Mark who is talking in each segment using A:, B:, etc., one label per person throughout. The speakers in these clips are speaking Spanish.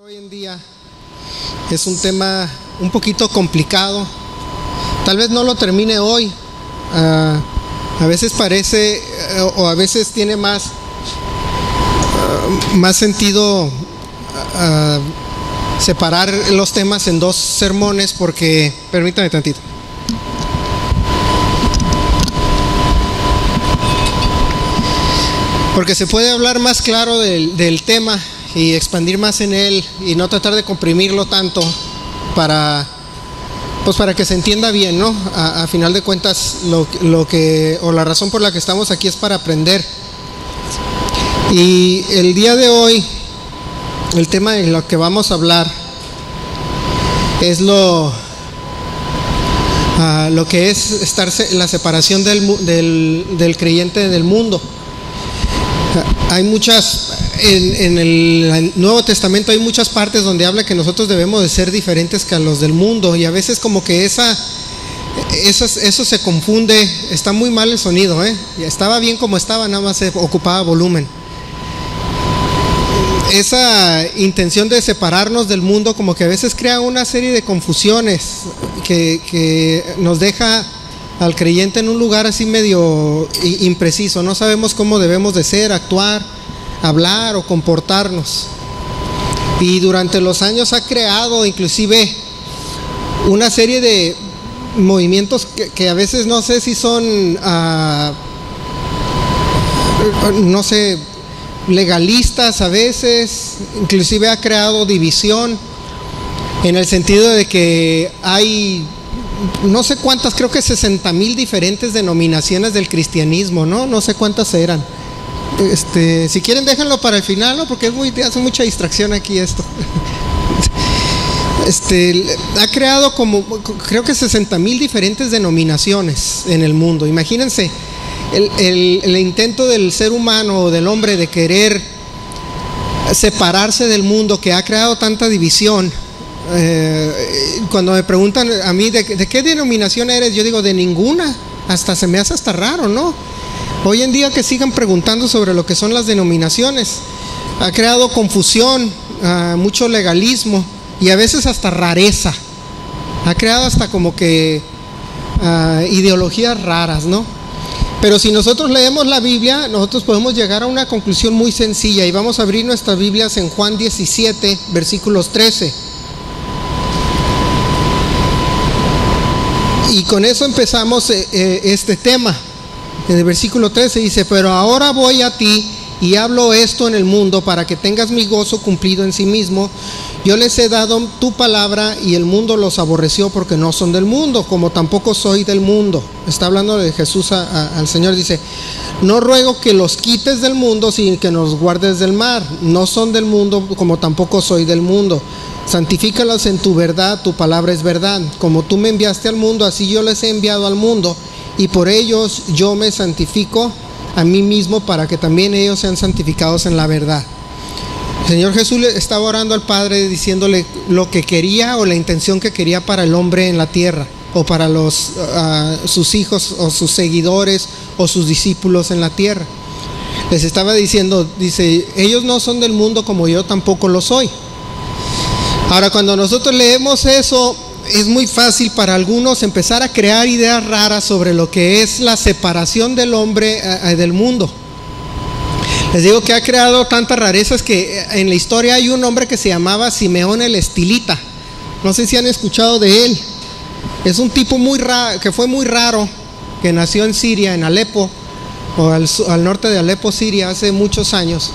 A: Hoy en día es un tema un poquito complicado. Tal vez no lo termine hoy. A veces parece o a veces tiene más sentido separar los temas en dos sermones, porque permítame tantito. Porque se puede hablar más claro del tema y expandir más en él y no tratar de comprimirlo tanto para que se entienda bien, ¿no? A final de cuentas, la razón por la que estamos aquí es para aprender. Y el día de hoy, el tema de lo que vamos a hablar es lo que es la separación del creyente del mundo. Hay muchas, en el Nuevo Testamento hay muchas partes donde habla que nosotros debemos de ser diferentes que a los del mundo, y a veces como que eso se confunde. Está muy mal el sonido, estaba bien como estaba, nada más se ocupaba volumen. Esa intención de separarnos del mundo como que a veces crea una serie de confusiones que nos deja al creyente en un lugar así medio impreciso. No sabemos cómo debemos de ser, actuar, hablar o comportarnos. Y durante los años ha creado inclusive una serie de movimientos que a veces no sé si son legalistas, a veces inclusive ha creado división, en el sentido de que hay no sé cuántas, creo que 60,000 diferentes denominaciones del cristianismo, no sé cuántas eran. Si quieren déjenlo para el final, ¿no? Porque hace mucha distracción aquí esto. Ha creado creo que 60,000 diferentes denominaciones en el mundo. Imagínense el intento del ser humano o del hombre de querer separarse del mundo, que ha creado tanta división. Cuando me preguntan a mí ¿de qué denominación eres? Yo digo de ninguna. Hasta se me hace hasta raro, ¿no? Hoy en día que sigan preguntando sobre lo que son las denominaciones. Ha creado confusión, mucho legalismo y a veces hasta rareza. Ha creado hasta como que ideologías raras, ¿no? Pero si nosotros leemos la Biblia, nosotros podemos llegar a una conclusión muy sencilla, y vamos a abrir nuestras Biblias en Juan 17, versículos 13. Y con eso empezamos este tema. En el versículo 13 dice: pero ahora voy a ti y hablo esto en el mundo para que tengas mi gozo cumplido en sí mismo. Yo les he dado tu palabra y el mundo los aborreció porque no son del mundo, como tampoco soy del mundo. Está hablando de Jesús al Señor. Dice: no ruego que los quites del mundo, sino que nos guardes del mal. No son del mundo, como tampoco soy del mundo. Santifícalos en tu verdad, tu palabra es verdad. Como tú me enviaste al mundo, así yo les he enviado al mundo, y por ellos yo me santifico a mí mismo, para que también ellos sean santificados en la verdad. El Señor Jesús le estaba orando al Padre, diciéndole lo que quería o la intención que quería para el hombre en la tierra, o para sus hijos o sus seguidores o sus discípulos en la tierra. Les estaba diciendo, dice: ellos no son del mundo, como yo tampoco lo soy. Ahora, cuando nosotros leemos eso, es muy fácil para algunos empezar a crear ideas raras sobre lo que es la separación del hombre del mundo. Les digo que ha creado tantas rarezas que en la historia hay un hombre que se llamaba Simeón el Estilita. No sé si han escuchado de él. Es un tipo muy raro, que fue muy raro, que nació en Siria, en Alepo, o al norte de Alepo, Siria, hace muchos años.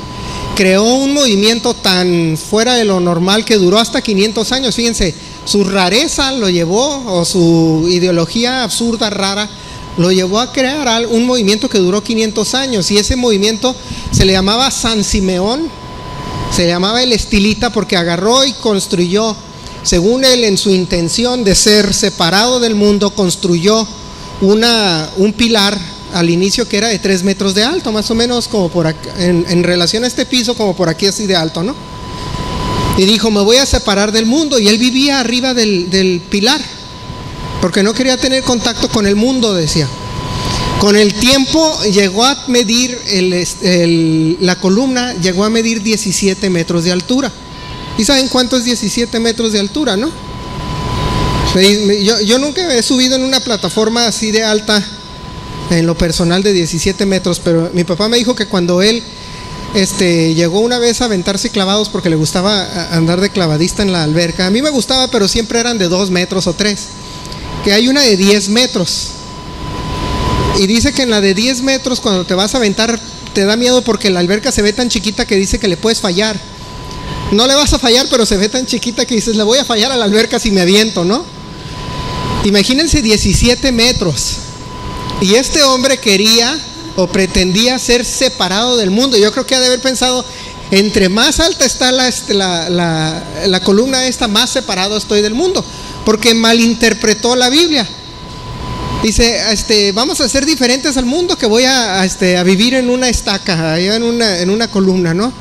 A: Creó un movimiento tan fuera de lo normal que duró hasta 500 años. Fíjense, su rareza lo llevó, o su ideología absurda, rara, lo llevó a crear un movimiento que duró 500 años. Y ese movimiento se le llamaba San Simeón, se llamaba el Estilita, porque agarró y construyó, según él, en su intención de ser separado del mundo, construyó un pilar al inicio que era de 3 metros de alto, más o menos como por acá, en relación a este piso, como por aquí así de alto, ¿no? Y dijo: me voy a separar del mundo. Y él vivía arriba del pilar, porque no quería tener contacto con el mundo, decía. Con el tiempo llegó a medir la columna llegó a medir 17 metros de altura. ¿Y saben cuánto es 17 metros de altura, no? Yo nunca he subido en una plataforma así de alta, en lo personal, de 17 metros, pero mi papá me dijo que cuando él llegó una vez a aventarse clavados porque le gustaba andar de clavadista en la alberca. A mí me gustaba, pero siempre eran de 2 metros o 3. Que hay una de 10 metros. Y dice que en la de 10 metros, cuando te vas a aventar, te da miedo porque la alberca se ve tan chiquita que dice que le puedes fallar. No le vas a fallar, pero se ve tan chiquita que dices, le voy a fallar a la alberca si me aviento, ¿no? Imagínense 17 metros. Y este hombre quería o pretendía ser separado del mundo. Yo creo que ha de haber pensado, entre más alta está la columna esta, más separado estoy del mundo, porque malinterpretó la Biblia. Dice, vamos a ser diferentes al mundo, que voy a vivir en una estaca, allá en una columna, ¿no?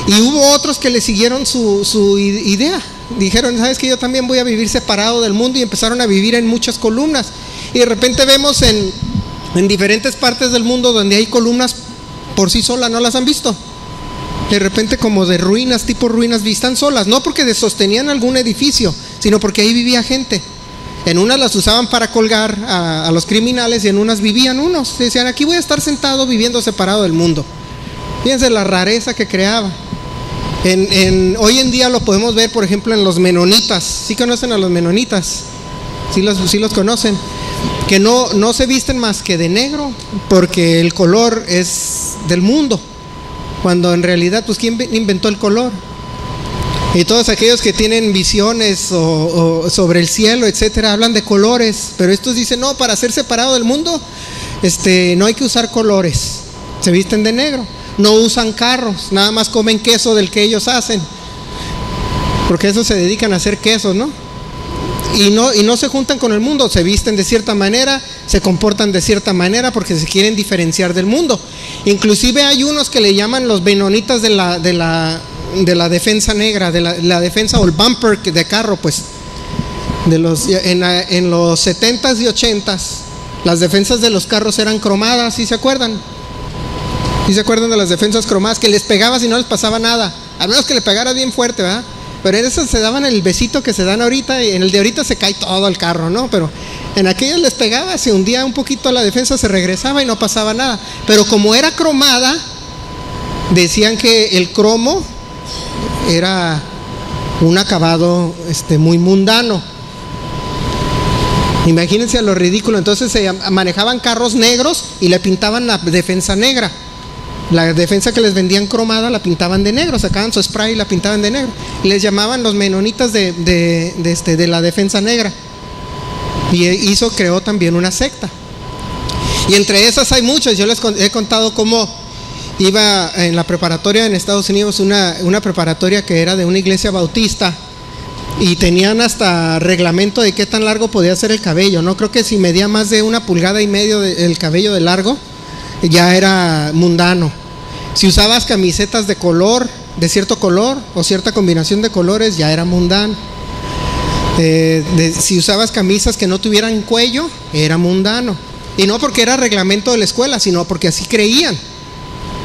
A: Y hubo otros que le siguieron su idea. Dijeron, ¿sabes qué? Yo también voy a vivir separado del mundo, y empezaron a vivir en muchas columnas. Y de repente vemos en diferentes partes del mundo donde hay columnas por sí solas, ¿no las han visto? De repente como de ruinas, tipo ruinas, están solas, no porque sostenían algún edificio, sino porque ahí vivía gente. En unas las usaban para colgar a los criminales, y en unas vivían unos. Decían, aquí voy a estar sentado viviendo separado del mundo. Fíjense la rareza que creaba. Hoy en día lo podemos ver, por ejemplo, en los menonitas. ¿Sí conocen a los menonitas? ¿Sí los conocen? Que no se visten más que de negro, porque el color es del mundo, cuando en realidad, pues, ¿quién inventó el color? Y todos aquellos que tienen visiones o sobre el cielo, etcétera, hablan de colores, pero estos dicen, no, para ser separado del mundo, no hay que usar colores, se visten de negro. No usan carros, nada más comen queso del que ellos hacen, porque eso se dedican a hacer quesos, ¿no? Y no se juntan con el mundo, se visten de cierta manera, se comportan de cierta manera, porque se quieren diferenciar del mundo. Inclusive hay unos que le llaman los menonitas de la defensa negra, de la defensa, o el bumper de carro, pues. En los 70s y 80s, las defensas de los carros eran cromadas, ¿sí se acuerdan? ¿Sí se acuerdan de las defensas cromadas? Que les pegabas y no les pasaba nada, a menos que le pegaras bien fuerte, ¿verdad? Pero en esas se daban el besito que se dan ahorita, y en el de ahorita se cae todo el carro, ¿no? Pero en aquellas les pegaba, se hundía un poquito la defensa, se regresaba y no pasaba nada. Pero como era cromada, decían que el cromo era un acabado muy mundano. Imagínense a lo ridículo. Entonces se manejaban carros negros y le pintaban la defensa negra. La defensa que les vendían cromada la pintaban de negro, sacaban su spray y la pintaban de negro. Y les llamaban los menonitas de la defensa negra. Y creó también una secta. Y entre esas hay muchas. Yo les he contado cómo iba en la preparatoria en Estados Unidos, una preparatoria que era de una iglesia bautista, y tenían hasta reglamento de qué tan largo podía ser el cabello, ¿no? Creo que si medía más de 1,5 pulgadas el cabello de largo, ya era mundano. Si usabas camisetas de color, de cierto color o cierta combinación de colores, ya era mundano. Si usabas camisas que no tuvieran cuello, era mundano. Y no porque era reglamento de la escuela, sino porque así creían.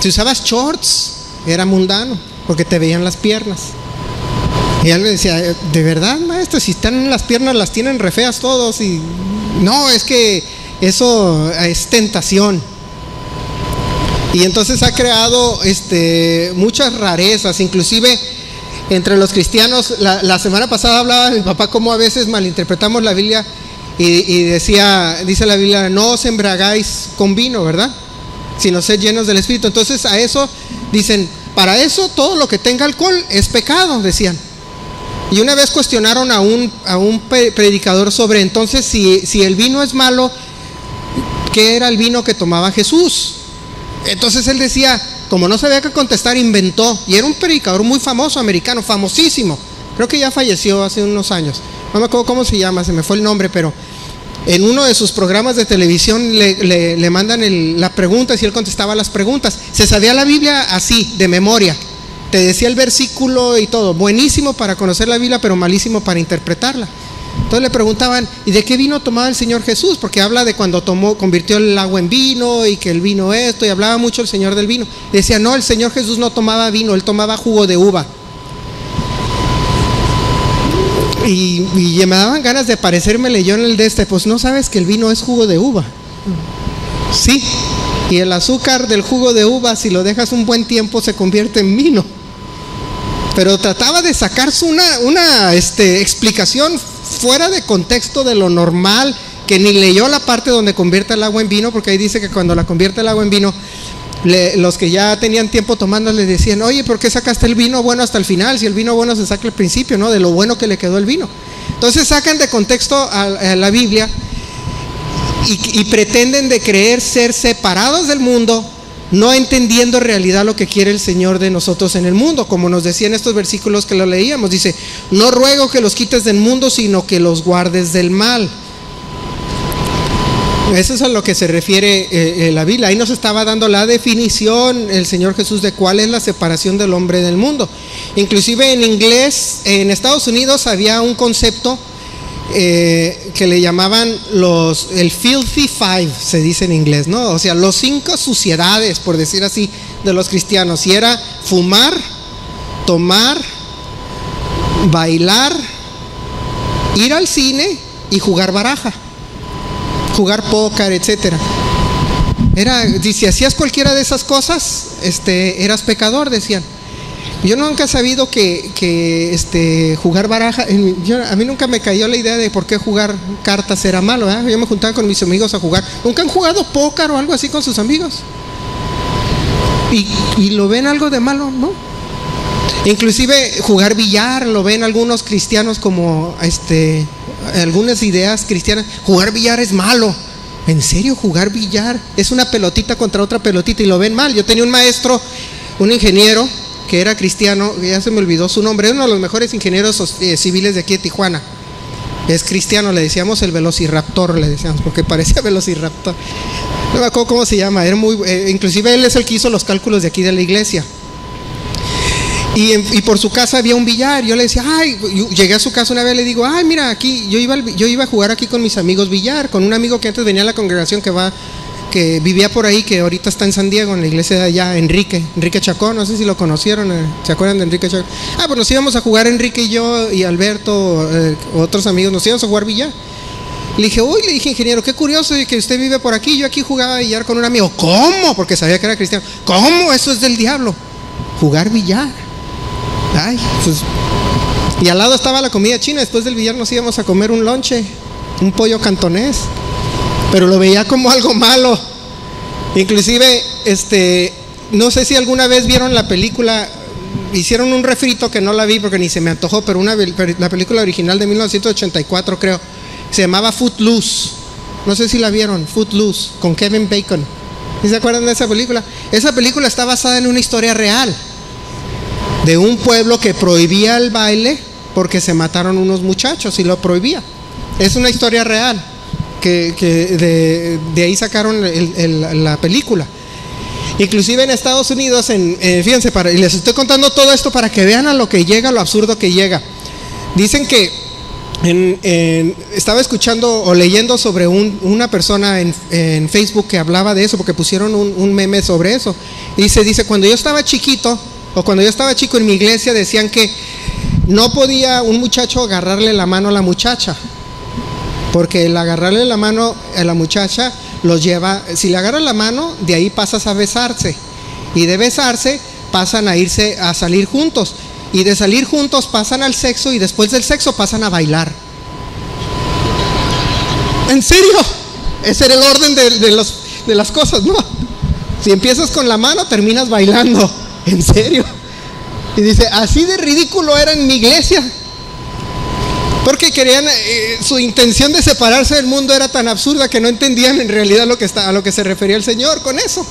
A: Si usabas shorts, era mundano, porque te veían las piernas. Y él me decía, ¿de verdad, maestro? Si están en las piernas, las tienen re feas todos. Y no, es que eso es tentación. Y entonces ha creado muchas rarezas, inclusive entre los cristianos. La semana pasada hablaba mi papá cómo a veces malinterpretamos la Biblia y dice la Biblia, no os embriagáis con vino, ¿verdad? Sino sed llenos del Espíritu. Entonces a eso dicen, para eso todo lo que tenga alcohol es pecado, decían. Y una vez cuestionaron a un predicador sobre, entonces si el vino es malo, ¿qué era el vino que tomaba Jesús? Entonces él decía, como no sabía qué contestar, inventó. Y era un predicador muy famoso, americano, famosísimo. Creo que ya falleció hace unos años. No me acuerdo cómo se llama, se me fue el nombre, pero en uno de sus programas de televisión le mandan las preguntas y él contestaba las preguntas. Se sabía la Biblia así, de memoria. Te decía el versículo y todo. Buenísimo para conocer la Biblia, pero malísimo para interpretarla. Entonces le preguntaban, ¿y de qué vino tomaba el Señor Jesús? Porque habla de cuando convirtió el agua en vino y que el vino esto, y hablaba mucho el Señor del vino. Y decía, no, el Señor Jesús no tomaba vino, él tomaba jugo de uva. Y me daban ganas de parecérmele yo en el de pues no sabes que el vino es jugo de uva. Sí, y el azúcar del jugo de uva, si lo dejas un buen tiempo, se convierte en vino. Pero trataba de sacarse una explicación fuera de contexto de lo normal, que ni leyó la parte donde convierte el agua en vino, porque ahí dice que cuando la convierte el agua en vino, los que ya tenían tiempo tomando le decían: oye, ¿por qué sacaste el vino bueno hasta el final? Si el vino bueno se saca al principio, ¿no? De lo bueno que le quedó el vino. Entonces sacan de contexto a la Biblia y pretenden de creer ser separados del mundo, no entendiendo en realidad lo que quiere el Señor de nosotros en el mundo. Como nos decía en estos versículos que lo leíamos, dice: no ruego que los quites del mundo, sino que los guardes del mal. Eso es a lo que se refiere la Biblia. Ahí nos estaba dando la definición el Señor Jesús de cuál es la separación del hombre del mundo. Inclusive en inglés, en Estados Unidos había un concepto que le llamaban el filthy five, se dice en inglés, ¿no? O sea, los 5 suciedades, por decir así, de los cristianos. Y era fumar, tomar, bailar, ir al cine y jugar baraja, jugar póker, etcétera. Si hacías cualquiera de esas cosas, eras pecador, decían. Yo nunca he sabido que jugar baraja, a mí nunca me cayó la idea de por qué jugar cartas era malo, ¿eh? Yo me juntaba con mis amigos a jugar. ¿Nunca han jugado póker o algo así con sus amigos? Y lo ven algo de malo, ¿no? Inclusive jugar billar, lo ven algunos cristianos como algunas ideas cristianas. Jugar billar es malo. ¿En serio jugar billar? Es una pelotita contra otra pelotita y lo ven mal. Yo tenía un maestro, un ingeniero que era cristiano, ya se me olvidó su nombre, uno de los mejores ingenieros civiles de aquí de Tijuana. Es cristiano, le decíamos el Velociraptor, le decíamos, porque parecía Velociraptor. No me acuerdo cómo se llama, era inclusive él es el que hizo los cálculos de aquí de la iglesia. Y por su casa había un billar. Yo le decía, llegué a su casa una vez, le digo: mira, aquí yo iba a jugar aquí con mis amigos billar, con un amigo que antes venía a la congregación que vivía por ahí, que ahorita está en San Diego, en la iglesia de allá, Enrique Chacón, no sé si lo conocieron, ¿se acuerdan de Enrique Chacón? Pues nos íbamos a jugar, Enrique y yo y Alberto, otros amigos, nos íbamos a jugar billar. Le dije, ingeniero, qué curioso que usted vive por aquí. Yo aquí jugaba billar con un amigo. ¿Cómo? Porque sabía que era cristiano. ¿Cómo? Eso es del diablo, jugar billar. Pues, y al lado estaba la comida china. Después del billar nos íbamos a comer un lonche, un pollo cantonés, pero lo veía como algo malo. Inclusive no sé si alguna vez vieron la película, hicieron un refrito que no la vi porque ni se me antojó, pero la película original de 1984, creo, se llamaba Footloose. No sé si la vieron, Footloose, con Kevin Bacon. ¿Sí se acuerdan de esa película? Esa película está basada en una historia real de un pueblo que prohibía el baile porque se mataron unos muchachos y lo prohibía. Es una historia real que de ahí sacaron la película. Inclusive en Estados Unidos, fíjense, y les estoy contando todo esto para que vean a lo que llega, lo absurdo que llega. Dicen que estaba escuchando o leyendo sobre una persona en Facebook que hablaba de eso, porque pusieron un meme sobre eso. Dice, cuando yo estaba chiquito, o cuando yo estaba chico en mi iglesia, decían que no podía un muchacho agarrarle la mano a la muchacha, porque el agarrarle la mano a la muchacha los lleva, si le agarran la mano, de ahí pasas a besarse, y de besarse pasan a irse a salir juntos, y de salir juntos pasan al sexo, y después del sexo pasan a bailar. ¿En serio? Ese era el orden de las cosas, ¿no? Si empiezas con la mano, terminas bailando. ¿En serio? Y dice, así de ridículo era en mi iglesia, porque querían, su intención de separarse del mundo era tan absurda que no entendían en realidad a lo que se refería el Señor con eso.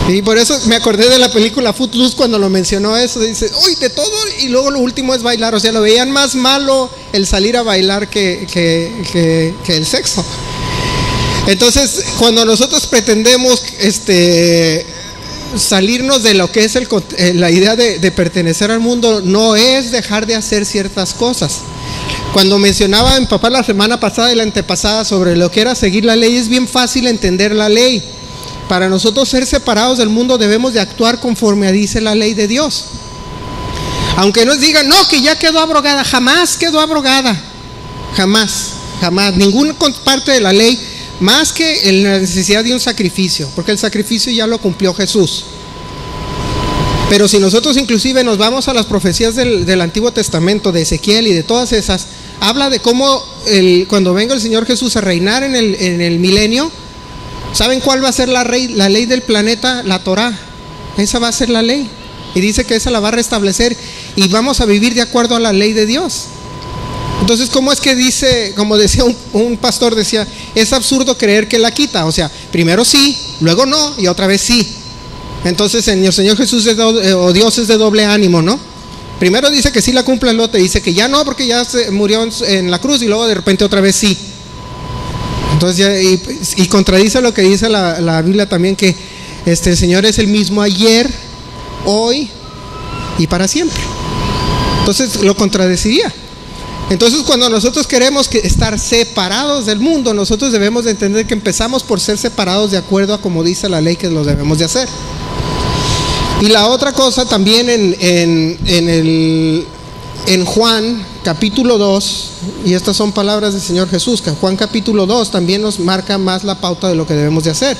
A: Y por eso me acordé de la película Footloose cuando lo mencionó eso. Dice, uy, de todo, y luego lo último es bailar. O sea, lo veían más malo el salir a bailar que el sexo. Entonces, cuando nosotros pretendemos salirnos de lo que es la idea de pertenecer al mundo, no es dejar de hacer ciertas cosas. Cuando mencionaba mi papá la semana pasada y la antepasada sobre lo que era seguir la ley, es bien fácil entender la ley. Para nosotros ser separados del mundo debemos de actuar conforme dice la ley de Dios. Aunque nos digan, no, que ya quedó abrogada, jamás quedó abrogada. Jamás, jamás. Ninguna parte de la ley, más que la necesidad de un sacrificio, porque el sacrificio ya lo cumplió Jesús. Pero si nosotros inclusive nos vamos a las profecías del Antiguo Testamento, de Ezequiel y de todas esas, habla de cómo cuando venga el Señor Jesús a reinar en el milenio, ¿saben cuál va a ser la ley del planeta? La Torá. Esa va a ser la ley. Y dice que esa la va a restablecer y vamos a vivir de acuerdo a la ley de Dios. Entonces, ¿cómo es que dice, como decía un pastor, decía, es absurdo creer que la quita? O sea, primero sí, luego no y otra vez sí. Entonces el Señor Jesús o Dios es de doble ánimo, ¿no? Primero dice que sí la cumple, el otro dice que ya no porque ya se murió en la cruz y luego de repente otra vez sí. Entonces y contradice lo que dice la Biblia también, que el Señor es el mismo ayer, hoy y para siempre. Entonces lo contradeciría. Entonces cuando nosotros queremos estar separados del mundo, nosotros debemos de entender que empezamos por ser separados de acuerdo a como dice la ley que lo debemos de hacer. Y la otra cosa también en Juan capítulo 2, y estas son palabras del Señor Jesús, que Juan capítulo 2 también nos marca más la pauta de lo que debemos de hacer.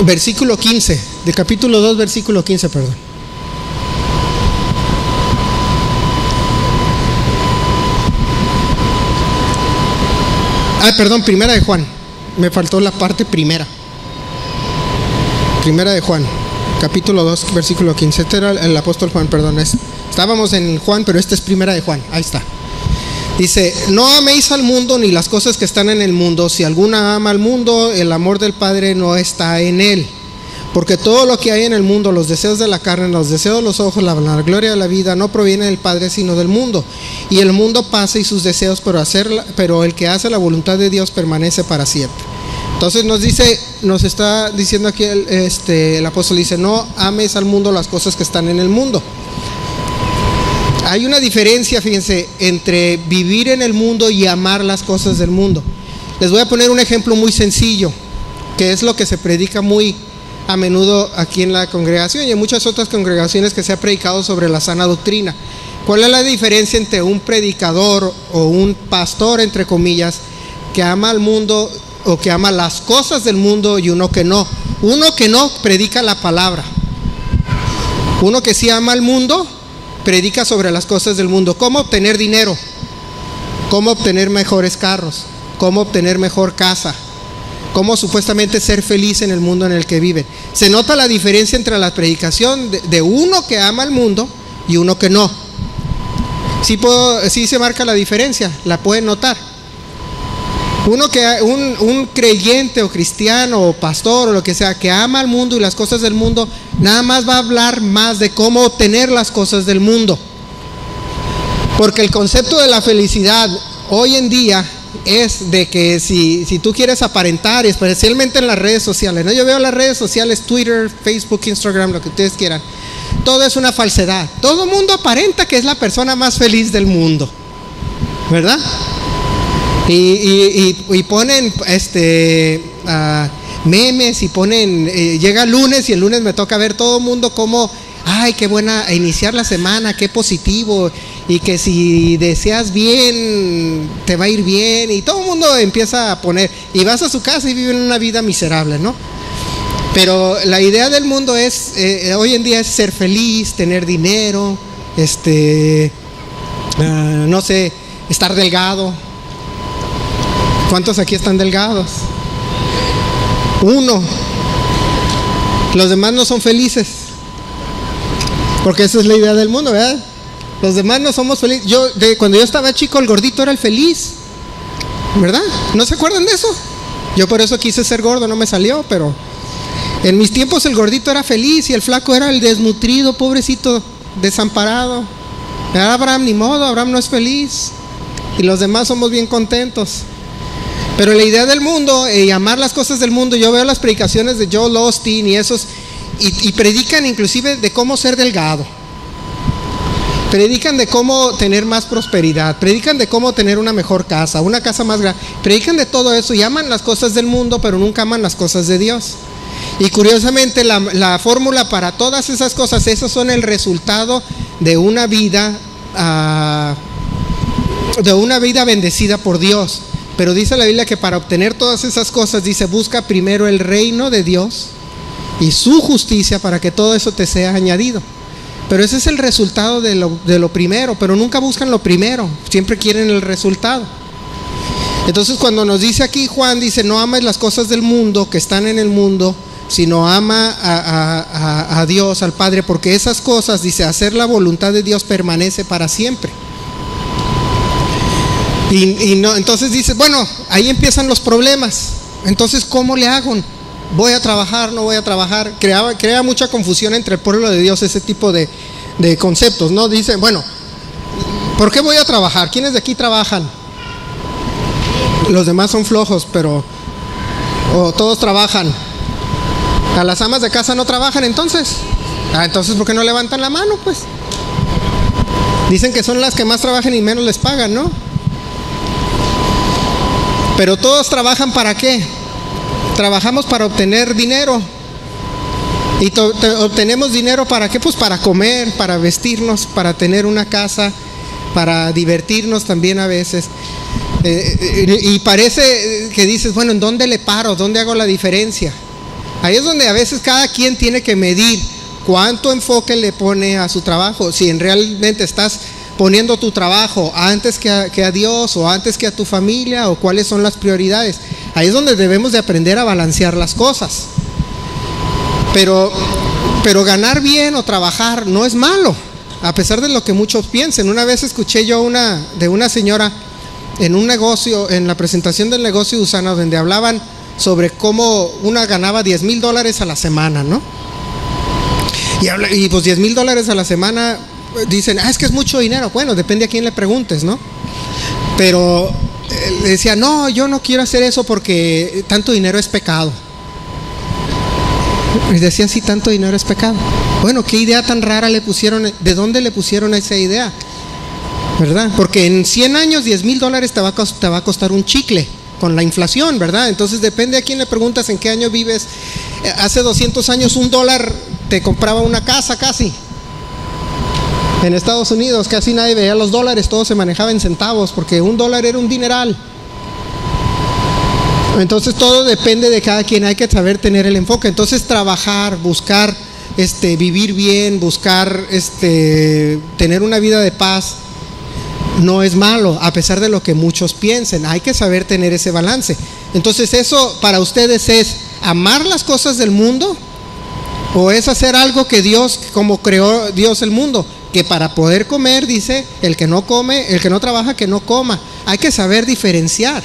A: Versículo 15, de capítulo 2, versículo 15, perdón. Perdón, primera de Juan. Me faltó la parte primera. Primera de Juan, capítulo 2, versículo 15. Este era el apóstol Juan, perdón. Estábamos en Juan, pero este es primera de Juan. Ahí está. Dice, no améis al mundo ni las cosas que están en el mundo. Si alguna ama al mundo, el amor del Padre no está en él. Porque todo lo que hay en el mundo, los deseos de la carne, los deseos de los ojos, la gloria de la vida, no proviene del Padre sino del mundo. Y el mundo pasa y sus deseos, pero el que hace la voluntad de Dios permanece para siempre. Entonces nos está diciendo aquí el apóstol, dice, no ames al mundo las cosas que están en el mundo. Hay una diferencia, fíjense, entre vivir en el mundo y amar las cosas del mundo. Les voy a poner un ejemplo muy sencillo, que es lo que se predica muy a menudo aquí en la congregación y en muchas otras congregaciones que se ha predicado sobre la sana doctrina. ¿Cuál es la diferencia entre un predicador o un pastor, entre comillas, que ama al mundo o que ama las cosas del mundo y uno que no? Uno que no predica la palabra. Uno que sí ama al mundo predica sobre las cosas del mundo. ¿Cómo obtener dinero? ¿Cómo obtener mejores carros? ¿Cómo obtener mejor casa? ¿Cómo supuestamente ser feliz en el mundo en el que viven? Se nota la diferencia entre la predicación de uno que ama al mundo y uno que no. Sí se marca la diferencia, la pueden notar. Un creyente o cristiano o pastor o lo que sea que ama al mundo y las cosas del mundo, nada más va a hablar más de cómo obtener las cosas del mundo. Porque el concepto de la felicidad hoy en día es de que si tú quieres aparentar, especialmente en las redes sociales, ¿no? Yo veo las redes sociales, Twitter, Facebook, Instagram, lo que ustedes quieran, todo es una falsedad. Todo el mundo aparenta que es la persona más feliz del mundo, ¿verdad? Y ponen memes y ponen, llega el lunes y el lunes me toca ver todo el mundo como, ay, qué buena iniciar la semana, qué positivo, y que si deseas bien, te va a ir bien, y todo el mundo empieza a poner, y vas a su casa y viven una vida miserable, ¿no? Pero la idea del mundo es, hoy en día es ser feliz, tener dinero, no sé, estar delgado. ¿Cuántos aquí están delgados? Uno. Los demás no son felices. Porque esa es la idea del mundo, ¿verdad? Los demás no somos felices. Cuando yo estaba chico, el gordito era el feliz, ¿verdad? ¿No se acuerdan de eso? Yo por eso quise ser gordo, no me salió, pero en mis tiempos el gordito era feliz y el flaco era el desnutrido, pobrecito, desamparado. Era Abraham, ni modo, Abraham no es feliz. Y los demás somos bien contentos. Pero la idea del mundo y amar las cosas del mundo, yo veo las predicaciones de Joel Osteen y esos, y predican inclusive de cómo ser delgado, predican de cómo tener más prosperidad, predican de cómo tener una mejor casa, una casa más grande, predican de todo eso y aman las cosas del mundo, pero nunca aman las cosas de Dios. Y curiosamente la fórmula para todas esas cosas, esos son el resultado de una vida bendecida por Dios. Pero dice la Biblia que para obtener todas esas cosas, dice, busca primero el reino de Dios y su justicia para que todo eso te sea añadido. Pero ese es el resultado de lo primero, pero nunca buscan lo primero, siempre quieren el resultado. Entonces cuando nos dice aquí Juan, dice, no ames las cosas del mundo que están en el mundo, sino ama a Dios, al Padre, porque esas cosas, dice, hacer la voluntad de Dios permanece para siempre. Y no, entonces dice, bueno, ahí empiezan los problemas. Entonces, ¿cómo le hago? ¿Voy a trabajar? ¿No voy a trabajar? Crea mucha confusión entre el pueblo de Dios ese tipo de conceptos, ¿no? Dice, bueno, ¿por qué voy a trabajar? ¿Quiénes de aquí trabajan? Los demás son flojos, pero todos trabajan. ¿A las amas de casa no trabajan entonces? Entonces, ¿por qué no levantan la mano, pues? Dicen que son las que más trabajan y menos les pagan, ¿no? Pero todos trabajan ¿para qué? Trabajamos para obtener dinero. ¿Y obtenemos dinero para qué? Pues para comer, para vestirnos, para tener una casa, para divertirnos también a veces. Y parece que dices, bueno, ¿en dónde le paro? ¿Dónde hago la diferencia? Ahí es donde a veces cada quien tiene que medir cuánto enfoque le pone a su trabajo. Si realmente estás poniendo tu trabajo antes que a Dios o antes que a tu familia, o cuáles son las prioridades. Ahí es donde debemos de aprender a balancear las cosas. Pero ganar bien o trabajar no es malo, a pesar de lo que muchos piensen. Una vez escuché yo de una señora en un negocio, en la presentación del negocio de Usana, donde hablaban sobre cómo una ganaba $10,000 a la semana, ¿no? Y pues $10,000 a la semana, dicen, es que es mucho dinero. Bueno, depende a quién le preguntes, ¿no? Pero le decía, no, yo no quiero hacer eso porque tanto dinero es pecado. Y decían, sí, tanto dinero es pecado. Bueno, qué idea tan rara le pusieron, ¿de dónde le pusieron esa idea? ¿Verdad? Porque en 100 años $10,000 te va a costar un chicle con la inflación, ¿verdad? Entonces depende a quién le preguntas en qué año vives. Hace 200 años $1 te compraba una casa casi. En Estados Unidos casi nadie veía los dólares, todo se manejaba en centavos, porque $1 era un dineral. Entonces todo depende de cada quien, hay que saber tener el enfoque. Entonces trabajar, buscar vivir bien, buscar tener una vida de paz no es malo, a pesar de lo que muchos piensen. Hay que saber tener ese balance. Entonces, ¿eso para ustedes es amar las cosas del mundo? ¿O es hacer algo que Dios, como creó Dios el mundo? Que para poder comer, dice, el que no trabaja, que no coma. Hay que saber diferenciar.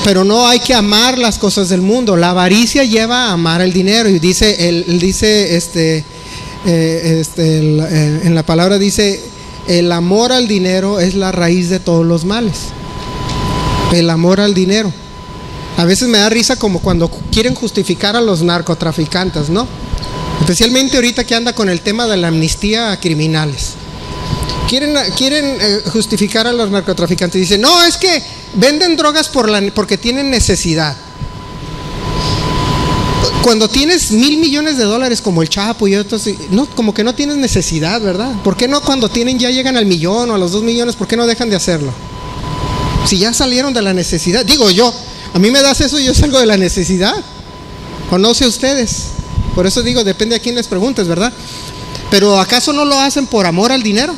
A: Pero no hay que amar las cosas del mundo. La avaricia lleva a amar el dinero. Y en la palabra dice, el amor al dinero es la raíz de todos los males. El amor al dinero. A veces me da risa como cuando quieren justificar a los narcotraficantes, ¿no? Especialmente ahorita que anda con el tema de la amnistía a criminales. Quieren justificar a los narcotraficantes. Dicen, no, es que venden drogas porque tienen necesidad. Cuando tienes $1,000 millones como el Chapo y otros, no, como que no tienes necesidad, ¿verdad? ¿Por qué no cuando ya llegan al 1,000,000 o a los 2 millones, por qué no dejan de hacerlo? Si ya salieron de la necesidad. Digo yo, a mí me das eso y yo salgo de la necesidad. O no sé ustedes. Por eso digo, depende a quién les preguntes, ¿verdad? Pero ¿acaso no lo hacen por amor al dinero?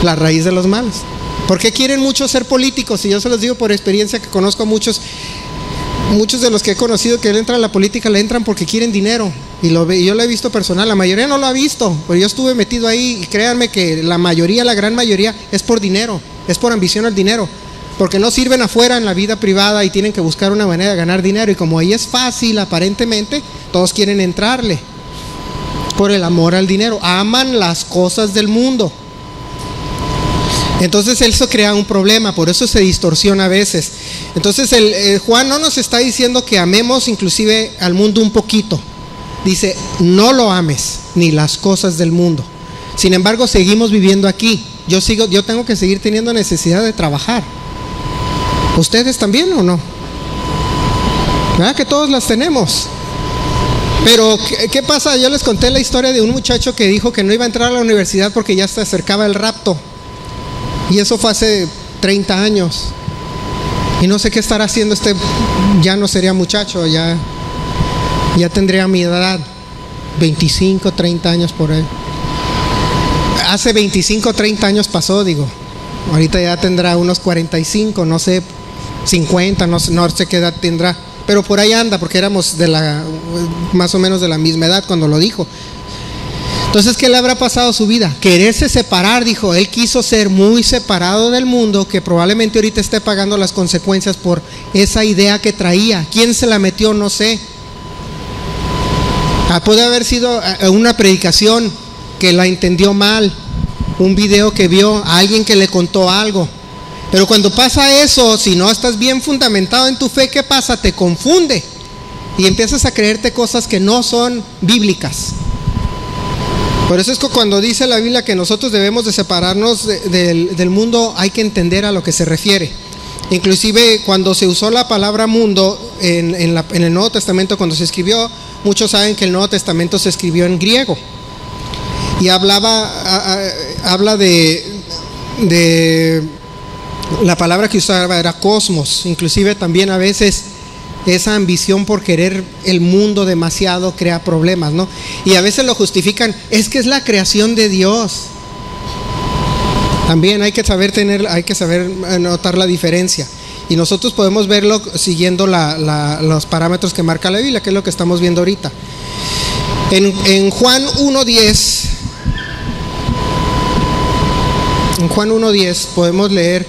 A: La raíz de los males. ¿Por qué quieren muchos ser políticos? Y yo se los digo por experiencia, que conozco a muchos de los que he conocido que entran a la política, le entran porque quieren dinero. Y yo lo he visto personal, la mayoría no lo ha visto, pero yo estuve metido ahí y créanme que la gran mayoría es por dinero, es por ambición al dinero. Porque no sirven afuera en la vida privada y tienen que buscar una manera de ganar dinero. Y como ahí es fácil aparentemente, todos quieren entrarle por el amor al dinero. Aman las cosas del mundo. Entonces eso crea un problema, por eso se distorsiona a veces. Entonces Juan no nos está diciendo que amemos inclusive al mundo un poquito. Dice, no lo ames, ni las cosas del mundo. Sin embargo, seguimos viviendo aquí. Yo tengo que seguir teniendo necesidad de trabajar. ¿Ustedes también o no? ¿Verdad que todos las tenemos? Pero ¿qué pasa? Yo les conté la historia de un muchacho que dijo que no iba a entrar a la universidad porque ya se acercaba el rapto. Y eso fue hace 30 años. Y no sé qué estará haciendo ya no sería muchacho, ya tendría mi edad, 25, 30 años por ahí. Hace 25, 30 años pasó, digo. Ahorita ya tendrá unos 45, no sé, 50, no sé qué edad tendrá. Pero por ahí anda, porque éramos más o menos de la misma edad cuando lo dijo. Entonces, ¿qué le habrá pasado a su vida? Quererse separar, dijo. Él quiso ser muy separado del mundo, que probablemente ahorita esté pagando las consecuencias por esa idea que traía. ¿Quién se la metió? No sé. Puede haber sido una predicación que la entendió mal, un video que vio, a alguien que le contó algo. Pero cuando pasa eso, si no estás bien fundamentado en tu fe, ¿qué pasa? Te confunde y empiezas a creerte cosas que no son bíblicas. Por eso es que cuando dice la Biblia que nosotros debemos de separarnos del mundo, hay que entender a lo que se refiere. Inclusive cuando se usó la palabra mundo en el Nuevo Testamento, cuando se escribió, muchos saben que el Nuevo Testamento se escribió en griego. Y habla de la palabra que usaba era cosmos. Inclusive también a veces esa ambición por querer el mundo demasiado crea problemas, ¿no? Y a veces lo justifican, es que es la creación de Dios. También hay que saber notar la diferencia. Y nosotros podemos verlo siguiendo los parámetros que marca la Biblia, que es lo que estamos viendo ahorita. En Juan 1:10, podemos leer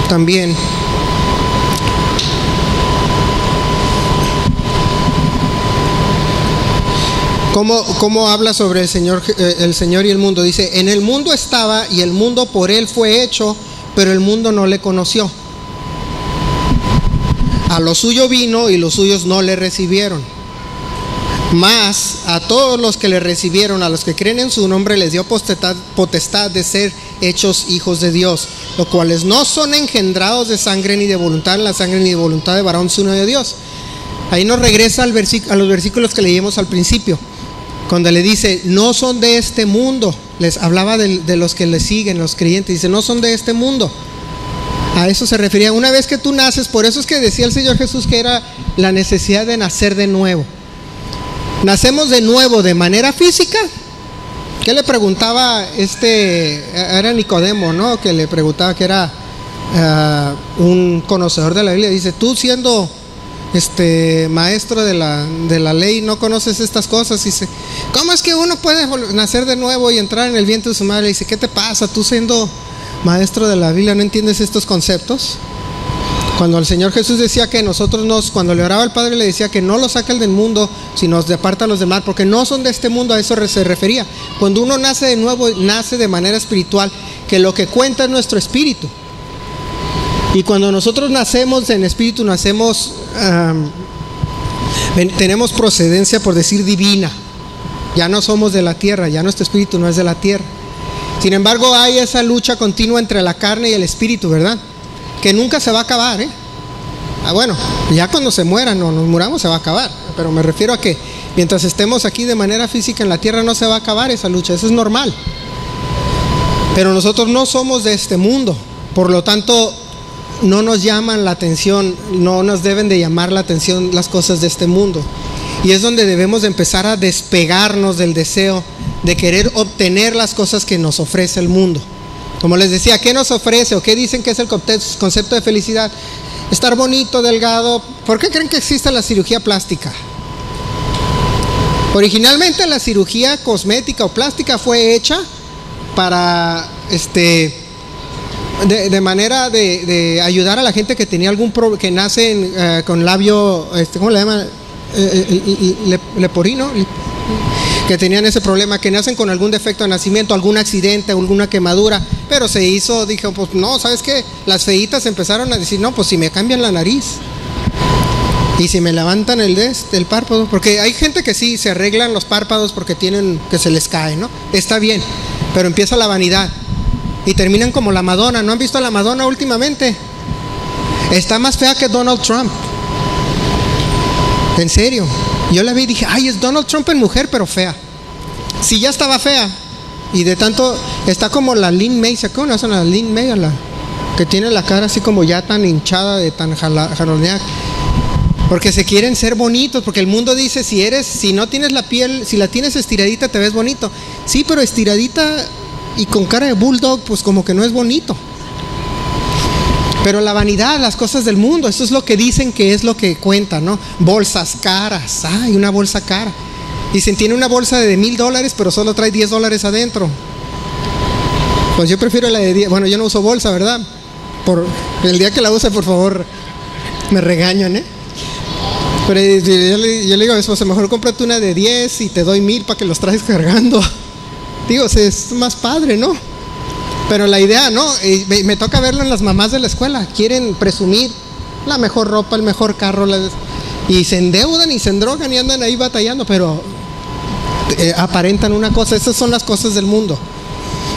A: también cómo habla sobre el Señor y el mundo. Dice: en el mundo estaba y el mundo por él fue hecho, pero el mundo no le conoció. A lo suyo vino y los suyos no le recibieron. Mas a todos los que le recibieron, a los que creen en su nombre, les dio potestad de ser hechos hijos de Dios, los cuales no son engendrados de sangre ni de voluntad en la sangre ni de voluntad de varón sino de Dios. Ahí nos regresa a los versículos que leímos al principio, cuando le dice, no son de este mundo. Les hablaba de los que le siguen, los creyentes. Dice, no son de este mundo. A eso se refería. Una vez que tú naces, por eso es que decía el Señor Jesús que era la necesidad de nacer de nuevo. Nacemos de nuevo de manera física. ¿Qué le preguntaba era Nicodemo, ¿no? Que le preguntaba, que era un conocedor de la Biblia. Dice, tú siendo maestro de la ley, ¿no conoces estas cosas? Dice, ¿cómo es que uno puede nacer de nuevo y entrar en el vientre de su madre? Dice, ¿qué te pasa? Tú siendo maestro de la Biblia, ¿no entiendes estos conceptos? Cuando el Señor Jesús decía que cuando le oraba al Padre, le decía que no los saque del mundo, sino de aparta los demás, porque no son de este mundo. A eso se refería. Cuando uno nace de nuevo, nace de manera espiritual, que lo que cuenta es nuestro espíritu. Y cuando nosotros nacemos en espíritu, tenemos procedencia, por decir, divina. Ya no somos de la tierra, ya nuestro espíritu no es de la tierra. Sin embargo, hay esa lucha continua entre la carne y el espíritu, ¿verdad? Que nunca se va a acabar, ¿eh? Bueno, ya cuando se mueran o nos muramos se va a acabar. Pero me refiero a que mientras estemos aquí de manera física en la tierra no se va a acabar esa lucha, eso es normal. Pero nosotros no somos de este mundo, por lo tanto no nos llaman la atención, no nos deben de llamar la atención las cosas de este mundo. Y es donde debemos de empezar a despegarnos del deseo de querer obtener las cosas que nos ofrece el mundo. Como les decía, ¿qué nos ofrece o qué dicen que es el concepto de felicidad? Estar bonito, delgado. ¿Por qué creen que existe la cirugía plástica? Originalmente la cirugía cosmética o plástica fue hecha para de manera de ayudar a la gente que tenía que nace con labio, ¿cómo le llaman? Leporino, que tenían ese problema, que nacen con algún defecto de nacimiento, algún accidente, alguna quemadura. Pero dijo, pues no, ¿sabes qué? Las feitas empezaron a decir, no, pues si me cambian la nariz y si me levantan el párpado, porque hay gente que sí se arreglan los párpados porque que se les cae, ¿no? Está bien, pero empieza la vanidad y terminan como la Madonna. ¿No han visto a la Madonna últimamente? Está más fea que Donald Trump. En serio. Yo la vi y dije, ay, es Donald Trump en mujer, pero fea. Sí, ya estaba fea. Y de tanto, está como la Lin May, ¿se acuerdan? ¿No? La Lin May, que tiene la cara así como ya tan hinchada, de tan jaloneada. Porque se quieren ser bonitos, porque el mundo dice, si no tienes la piel, si la tienes estiradita te ves bonito. Sí, pero estiradita y con cara de bulldog, pues como que no es bonito. Pero la vanidad, las cosas del mundo, eso es lo que dicen que es lo que cuenta, ¿no? Bolsas caras, y una bolsa cara. Dicen, tiene una bolsa de $1,000, pero solo trae $10 adentro. Pues yo prefiero la de 10. Bueno, yo no uso bolsa, ¿verdad? Por el día que la use, por favor, me regañan, ¿eh? Pero yo le digo a mi esposa, mejor cómprate una de 10 y te doy 1,000 para que los traes cargando. Digo, es más padre, ¿no? Pero la idea, ¿no? Me toca verlo en las mamás de la escuela. Quieren presumir la mejor ropa, el mejor carro, y se endeudan y se endrogan y andan ahí batallando, pero aparentan una cosa. Esas son las cosas del mundo.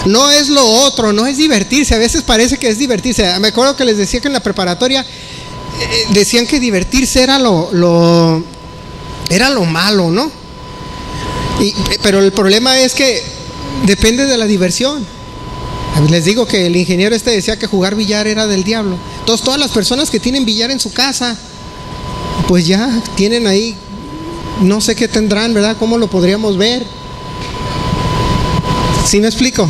A: No es lo otro, no es divertirse. A veces parece que es divertirse. Me acuerdo que les decía que en la preparatoria decían que divertirse era lo malo, ¿no? Pero el problema es que depende de la diversión. Les digo que el ingeniero decía que jugar billar era del diablo. Entonces todas las personas que tienen billar en su casa, pues ya tienen ahí, no sé qué tendrán, ¿verdad? ¿Cómo lo podríamos ver? ¿Sí me explico?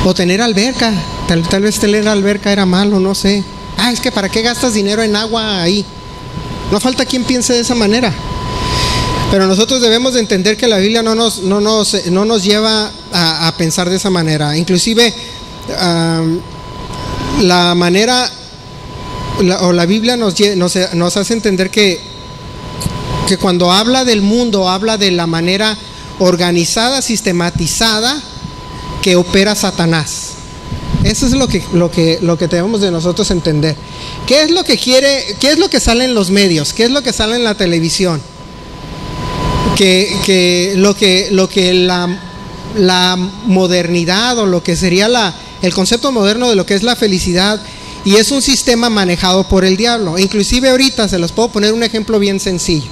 A: O tener alberca. Tal vez tener alberca era malo, no sé. Es que ¿para qué gastas dinero en agua ahí? No falta quien piense de esa manera. Pero nosotros debemos de entender que la Biblia no nos lleva a pensar de esa manera. Inclusive la Biblia nos hace entender que cuando habla del mundo, habla de la manera organizada, sistematizada que opera Satanás. Eso es lo que debemos de nosotros entender. ¿Qué es lo que quiere? ¿Qué es lo que sale en los medios? ¿Qué es lo que sale en la televisión? Que la modernidad, o lo que sería el concepto moderno de lo que es la felicidad, y es un sistema manejado por el diablo. Inclusive ahorita se los puedo poner un ejemplo bien sencillo.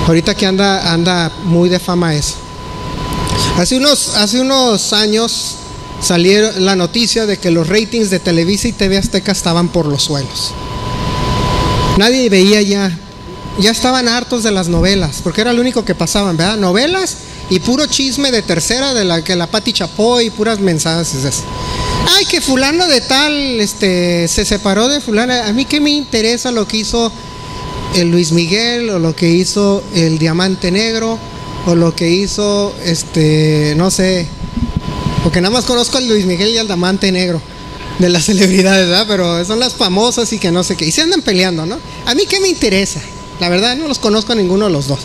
A: Ahorita que anda muy de fama eso. Hace unos años salió la noticia de que los ratings de Televisa y TV Azteca estaban por los suelos. Nadie veía ya estaban hartos de las novelas, porque era lo único que pasaban, ¿verdad? Novelas y puro chisme de tercera, de la Pati Chapoy, y puras mensajes. Ay, que fulano de tal se separó de fulana. A mí qué me interesa lo que hizo el Luis Miguel, o lo que hizo el Diamante Negro, o lo que hizo no sé, porque nada más conozco al Luis Miguel y al Diamante Negro de las celebridades, ¿verdad? Pero son las famosas y que no sé qué, y se andan peleando, ¿no? A mí qué me interesa. La verdad no los conozco a ninguno de los dos.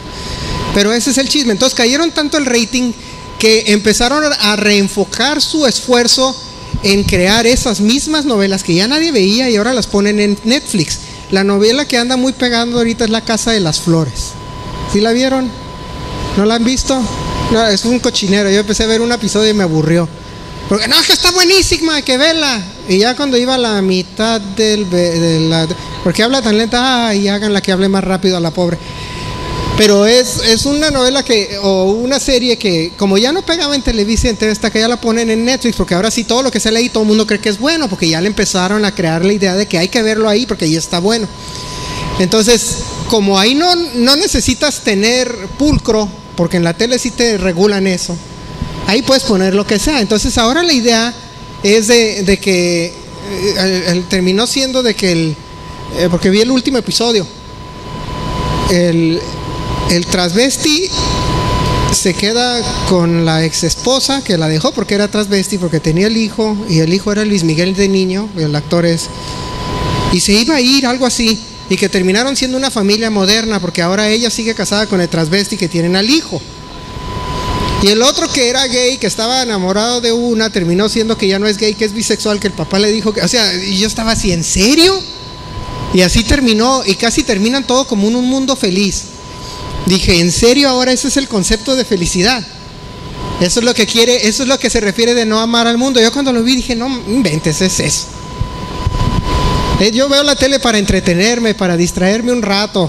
A: Pero ese es el chisme. Entonces cayeron tanto el rating que empezaron a reenfocar su esfuerzo en crear esas mismas novelas que ya nadie veía, y ahora las ponen en Netflix. La novela que anda muy pegando ahorita es La Casa de las Flores. ¿Sí la vieron? ¿No la han visto? No, es un cochinero. Yo empecé a ver un episodio y me aburrió. Porque no, es que está buenísima, hay que verla. Y ya cuando iba a la mitad porque habla tan lenta, y háganla que hable más rápido a la pobre. Pero es una novela o una serie que, como ya no pegaba en Televisa, entonces hasta que ya la ponen en Netflix, porque ahora sí todo lo que sale ahí todo el mundo cree que es bueno, porque ya le empezaron a crear la idea de que hay que verlo ahí porque ahí está bueno. Entonces, como ahí no necesitas tener pulcro, porque en la tele sí te regulan eso, ahí puedes poner lo que sea. Entonces ahora la idea es de que terminó siendo de que porque vi el último episodio, el transvesti se queda con la ex esposa que la dejó porque era transvesti, porque tenía el hijo, y el hijo era Luis Miguel de niño, el actor es, y se iba a ir, algo así, y que terminaron siendo una familia moderna, porque ahora ella sigue casada con el transvesti que tienen al hijo. Y el otro, que era gay, que estaba enamorado de una, terminó siendo que ya no es gay, que es bisexual, que el papá le dijo que, o sea, y yo estaba así, ¿en serio? Y así terminó, y casi terminan todo como un mundo feliz. Dije, ¿en serio ahora ese es el concepto de felicidad? Eso es lo que quiere, eso es lo que se refiere de no amar al mundo. Yo cuando lo vi dije, no inventes, es eso. Yo veo la tele para entretenerme, para distraerme un rato,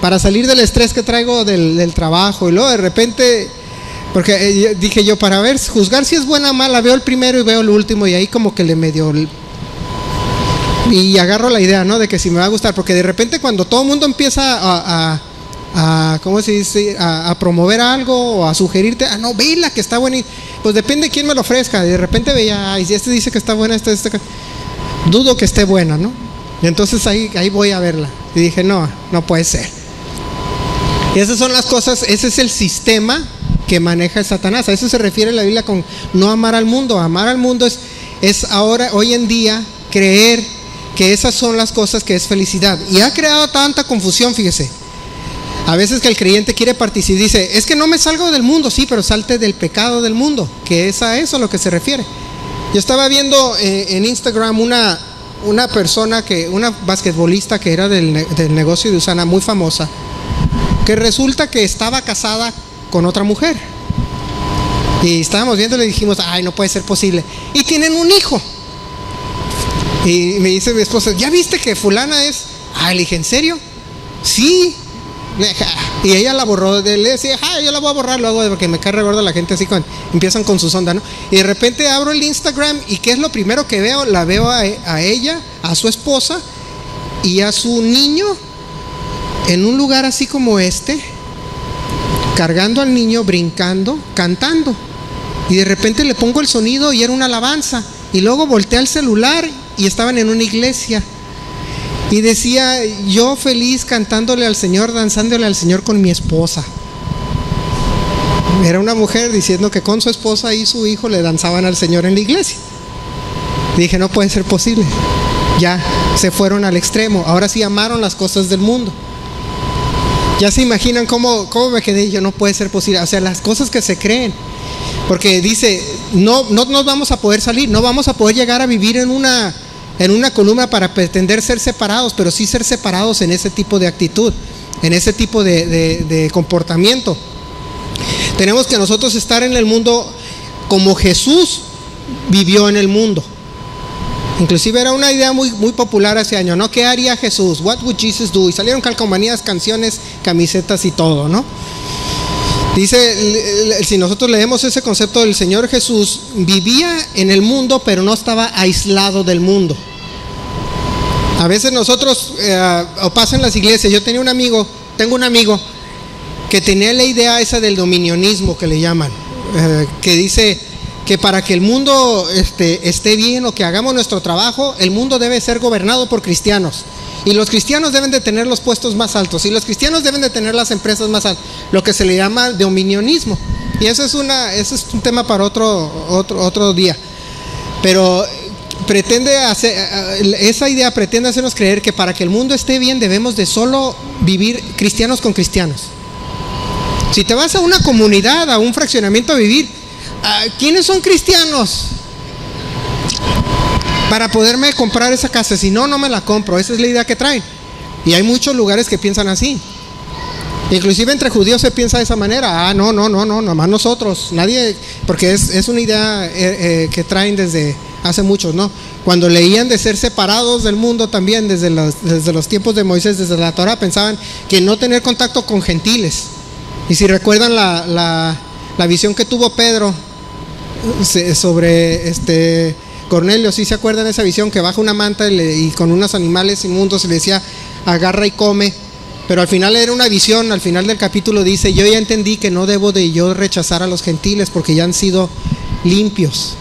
A: para salir del estrés que traigo del trabajo. Y luego de repente, porque dije yo, para ver, juzgar si es buena o mala, veo el primero y veo el último, y ahí como que le medio... Y agarro la idea, ¿no? De que si me va a gustar, porque de repente cuando todo el mundo empieza ¿cómo se dice? A promover algo o a sugerirte, no, vela que está buena, pues depende de quién me lo ofrezca. De repente veía, si este dice que está buena, dudo que esté buena, ¿no? Y entonces ahí voy a verla. Y dije, no puede ser. Y esas son las cosas, ese es el sistema que maneja Satanás. A eso se refiere la Biblia con no amar al mundo. Amar al mundo es ahora, hoy en día, creer que esas son las cosas que es felicidad. Y ha creado tanta confusión, fíjese. A veces que el creyente quiere participar, dice, es que no me salgo del mundo, sí, pero salte del pecado del mundo, que es a eso a lo que se refiere. Yo estaba viendo en Instagram una persona, una basquetbolista que era del negocio de Usana, muy famosa, que resulta que estaba casada con otra mujer. Y estábamos viendo y le dijimos, ay, no puede ser posible. Y tienen un hijo. Y me dice mi esposa, ¿ya viste que fulana es? Le dije, ¿en serio? Sí. Y ella la borró, le decía, yo la voy a borrar luego porque me cae re gorda la gente así empiezan con su onda, ¿no? Y de repente abro el Instagram y ¿qué es lo primero que veo? La veo a ella, a su esposa y a su niño en un lugar así como cargando al niño, brincando, cantando. Y de repente le pongo el sonido y era una alabanza. Y luego volteé al celular y estaban en una iglesia. Y decía, yo feliz cantándole al Señor, danzándole al Señor con mi esposa. Era una mujer diciendo que con su esposa y su hijo le danzaban al Señor en la iglesia. Dije, no puede ser posible. Ya se fueron al extremo. Ahora sí amaron las cosas del mundo. Ya se imaginan cómo me quedé. Yo, no puede ser posible. O sea, las cosas que se creen. Porque dice, no nos vamos a poder salir, no vamos a poder llegar a vivir en una columna para pretender ser separados, pero sí ser separados en ese tipo de actitud, en ese tipo de comportamiento. Tenemos que nosotros estar en el mundo como Jesús vivió en el mundo. Inclusive era una idea muy, muy popular hace años, ¿no? ¿Qué haría Jesús? What would Jesus do? Y salieron calcomanías, canciones, camisetas y todo, ¿no? Dice, si nosotros leemos ese concepto del Señor Jesús, vivía en el mundo, pero no estaba aislado del mundo. A veces nosotros, o pasa en las iglesias, tengo un amigo que tenía la idea esa del dominionismo que le llaman, que dice que para que el mundo esté bien o que hagamos nuestro trabajo, el mundo debe ser gobernado por cristianos. Y los cristianos deben de tener los puestos más altos. Y los cristianos deben de tener las empresas más altas. Lo que se le llama dominionismo. Y eso es un tema para otro día. Pero esa idea pretende hacernos creer que para que el mundo esté bien debemos de solo vivir cristianos con cristianos. Si te vas a una comunidad, a un fraccionamiento a vivir, ¿quiénes son cristianos? Para poderme comprar esa casa, si no me la compro. Esa es la idea que traen. Y hay muchos lugares que piensan así. Inclusive entre judíos se piensa de esa manera. No, nomás nosotros, nadie, porque es una idea que traen desde hace muchos, ¿no? Cuando leían de ser separados del mundo también, desde los tiempos de Moisés, desde la Torah, pensaban que no tener contacto con gentiles. Y si recuerdan la visión que tuvo Pedro sobre Cornelio, ¿sí se acuerdan de esa visión? Que baja una manta y con unos animales inmundos le decía, agarra y come. Pero al final era una visión, al final del capítulo dice, yo ya entendí que no debo de yo rechazar a los gentiles porque ya han sido limpios.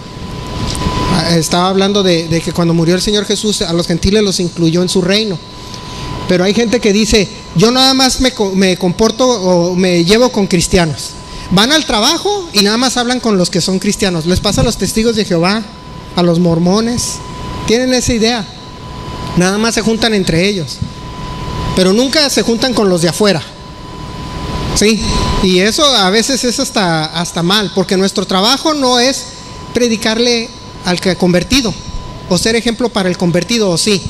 A: Estaba hablando de que cuando murió el Señor Jesús, a los gentiles los incluyó en su reino. Pero hay gente que dice, yo nada más me comporto o me llevo con cristianos. Van al trabajo y nada más hablan con los que son cristianos. Les pasa a los testigos de Jehová, a los mormones. Tienen esa idea. Nada más se juntan entre ellos, pero nunca se juntan con los de afuera. Sí, y eso a veces es hasta mal, porque nuestro trabajo no es predicarle al que convertido o ser ejemplo para el convertido, ¿o sí?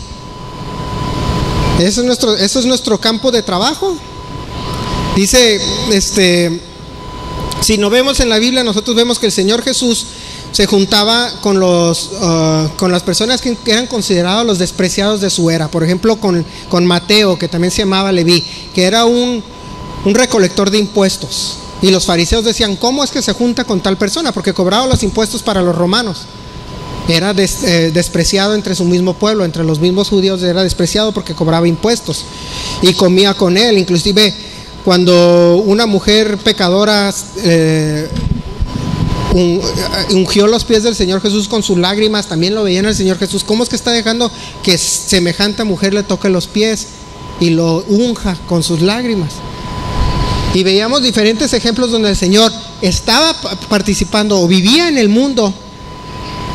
A: Eso es nuestro campo de trabajo. Dice, si no vemos en la Biblia, nosotros vemos que el Señor Jesús se juntaba con las personas que eran considerados los despreciados de su era. Por ejemplo, con Mateo, que también se llamaba Leví, que era un recolector de impuestos. Y los fariseos decían, ¿cómo es que se junta con tal persona? Porque cobraba los impuestos para los romanos. Era despreciado entre su mismo pueblo, entre los mismos judíos era despreciado porque cobraba impuestos. Y comía con él. Inclusive cuando una mujer pecadora ungió los pies del Señor Jesús con sus lágrimas, también lo veían al Señor Jesús. ¿Cómo es que está dejando que semejante mujer le toque los pies y lo unja con sus lágrimas? Y veíamos diferentes ejemplos donde el Señor estaba participando o vivía en el mundo,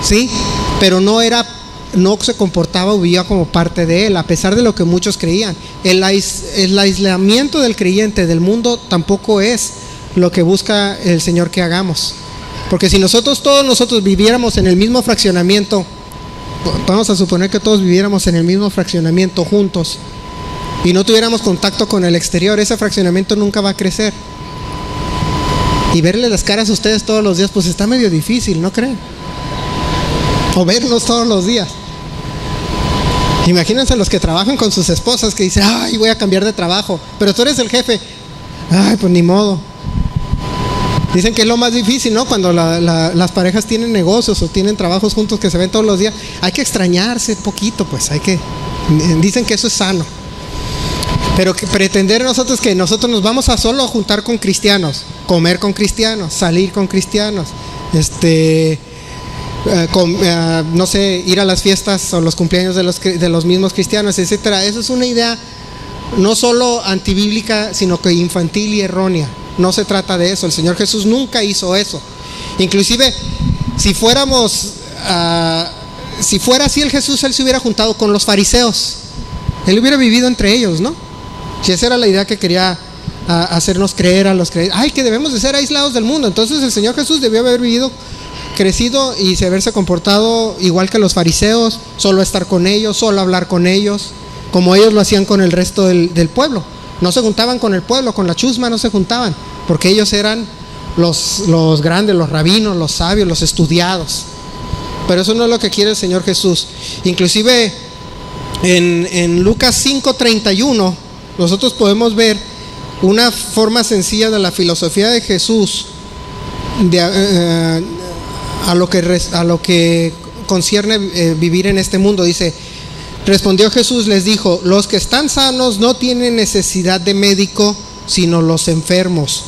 A: ¿sí? Pero no se comportaba o vivía como parte de él, a pesar de lo que muchos creían. El aislamiento del creyente del mundo tampoco es lo que busca el Señor que hagamos. Porque si todos nosotros viviéramos en el mismo fraccionamiento, vamos a suponer que todos viviéramos en el mismo fraccionamiento juntos y no tuviéramos contacto con el exterior, ese fraccionamiento nunca va a crecer. Y verle las caras a ustedes todos los días, pues está medio difícil, ¿no creen? O vernos todos los días. Imagínense los que trabajan con sus esposas que dicen, ay, voy a cambiar de trabajo, pero tú eres el jefe. Ay, pues ni modo. Dicen que es lo más difícil, ¿no? Cuando las parejas tienen negocios o tienen trabajos juntos que se ven todos los días, hay que extrañarse poquito, pues dicen que eso es sano. Pero que pretender nosotros que nosotros nos vamos a solo juntar con cristianos, comer con cristianos, salir con cristianos, no sé, ir a las fiestas o los cumpleaños de los mismos cristianos, etcétera. Eso es una idea no solo antibíblica, sino que infantil y errónea. No se trata de eso. El Señor Jesús nunca hizo eso. Inclusive, si fuera así el Jesús, Él se hubiera juntado con los fariseos. Él hubiera vivido entre ellos, ¿no? Si esa era la idea que quería hacernos creer a los creyentes, ay, que debemos de ser aislados del mundo. Entonces el Señor Jesús debió haber crecido y haberse comportado igual que los fariseos, solo estar con ellos, solo hablar con ellos, como ellos lo hacían con el resto del pueblo. No se juntaban con el pueblo, con la chusma no se juntaban, porque ellos eran los grandes, los rabinos, los sabios, los estudiados. Pero eso no es lo que quiere el Señor Jesús. Inclusive en Lucas 5:31 nosotros podemos ver una forma sencilla de la filosofía de Jesús a lo que concierne vivir en este mundo. Dice, respondió Jesús, les dijo, los que están sanos no tienen necesidad de médico, sino los enfermos.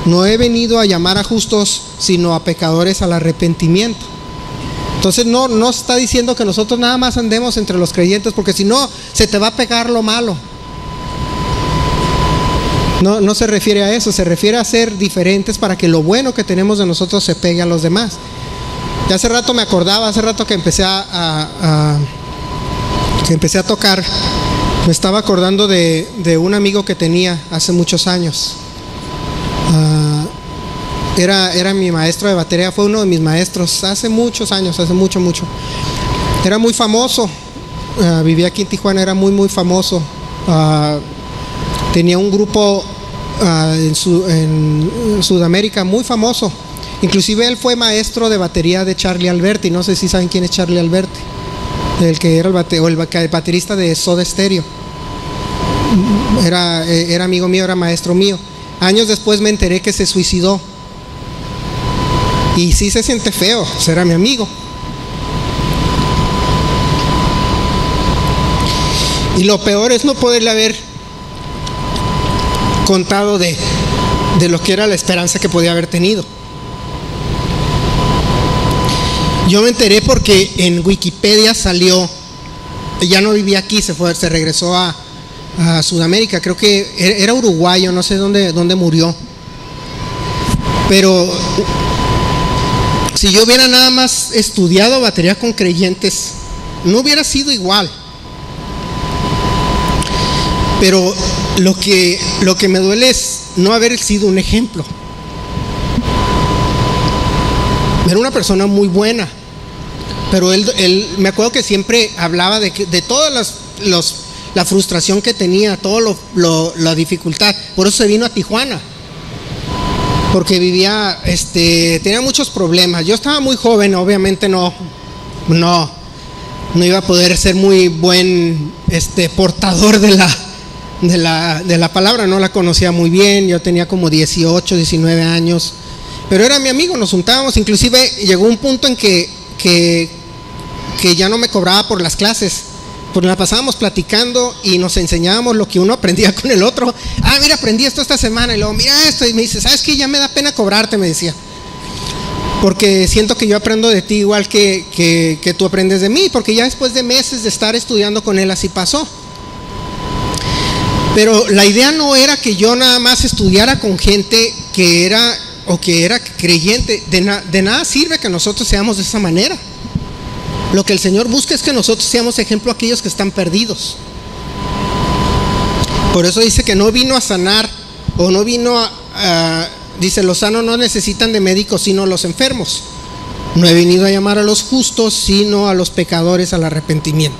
A: No he venido a llamar a justos, sino a pecadores al arrepentimiento. Entonces no está diciendo que nosotros nada más andemos entre los creyentes, porque si no, se te va a pegar lo malo. No se refiere a eso, se refiere a ser diferentes para que lo bueno que tenemos de nosotros se pegue a los demás. Y hace rato que empecé a tocar, me estaba acordando de un amigo que tenía hace muchos años. Era mi maestro de batería, fue uno de mis maestros hace muchos años, hace mucho. Era muy famoso, vivía aquí en Tijuana, era muy famoso. Tenía un grupo en Sudamérica muy famoso. Inclusive él fue maestro de batería de Charlie Alberti. No sé si saben quién es Charlie Alberti, el que era el baterista de Soda Stereo. Era amigo mío, era maestro mío. Años después me enteré que se suicidó. Y sí se siente feo, pues era mi amigo. Y lo peor es no poderle haber contado de lo que era la esperanza que podía haber tenido. Yo me enteré porque en Wikipedia salió, ya no vivía aquí, se regresó a Sudamérica, creo que era uruguayo, no sé dónde murió. Pero si yo hubiera nada más estudiado batería con creyentes, no hubiera sido igual. Pero lo que me duele es no haber sido un ejemplo. Era una persona muy buena, pero él me acuerdo que siempre hablaba de toda la frustración que tenía, toda la dificultad. Por eso se vino a Tijuana, porque tenía muchos problemas. Yo estaba muy joven, obviamente no iba a poder ser muy buen portador de de la palabra, no la conocía muy bien, yo tenía como 18, 19 años, pero era mi amigo, nos juntábamos, inclusive llegó un punto en que ya no me cobraba por las clases, porque la pasábamos platicando y nos enseñábamos lo que uno aprendía con el otro. Mira, aprendí esto esta semana, y luego mira esto, y me dice, ¿sabes qué? Ya me da pena cobrarte, me decía, porque siento que yo aprendo de ti igual que tú aprendes de mí, porque ya después de meses de estar estudiando con él así pasó. Pero la idea no era que yo nada más estudiara con gente que era creyente. De nada sirve que nosotros seamos de esa manera. Lo que el Señor busca es que nosotros seamos ejemplo a aquellos que están perdidos. Por eso dice que no vino a sanar, o no vino dice, los sanos no necesitan de médicos sino los enfermos. No he venido a llamar a los justos sino a los pecadores al arrepentimiento.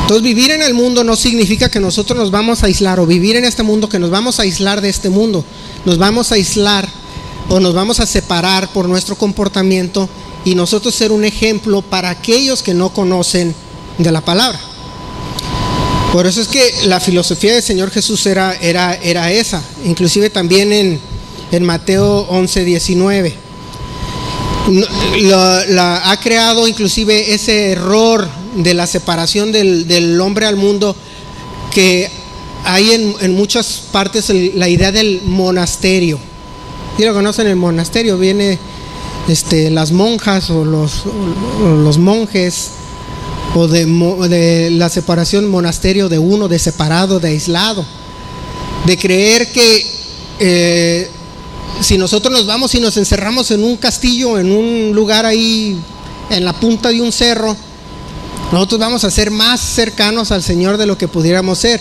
A: Entonces, vivir en el mundo no significa que nosotros nos vamos a aislar, o vivir en este mundo que nos vamos a aislar de este mundo. Nos vamos a aislar o nos vamos a separar por nuestro comportamiento y nosotros ser un ejemplo para aquellos que no conocen de la palabra. Por eso es que la filosofía del Señor Jesús era esa. Inclusive también en Mateo 11:19 ha creado inclusive ese error de la separación del hombre al mundo, que hay en muchas partes la idea del monasterio. ¿Sí lo conocen? El monasterio viene las monjas o los monjes, o de la separación monasterio de uno, de separado, de aislado, de creer que si nosotros nos vamos y nos encerramos en un castillo, en un lugar ahí en la punta de un cerro, nosotros vamos a ser más cercanos al Señor de lo que pudiéramos ser.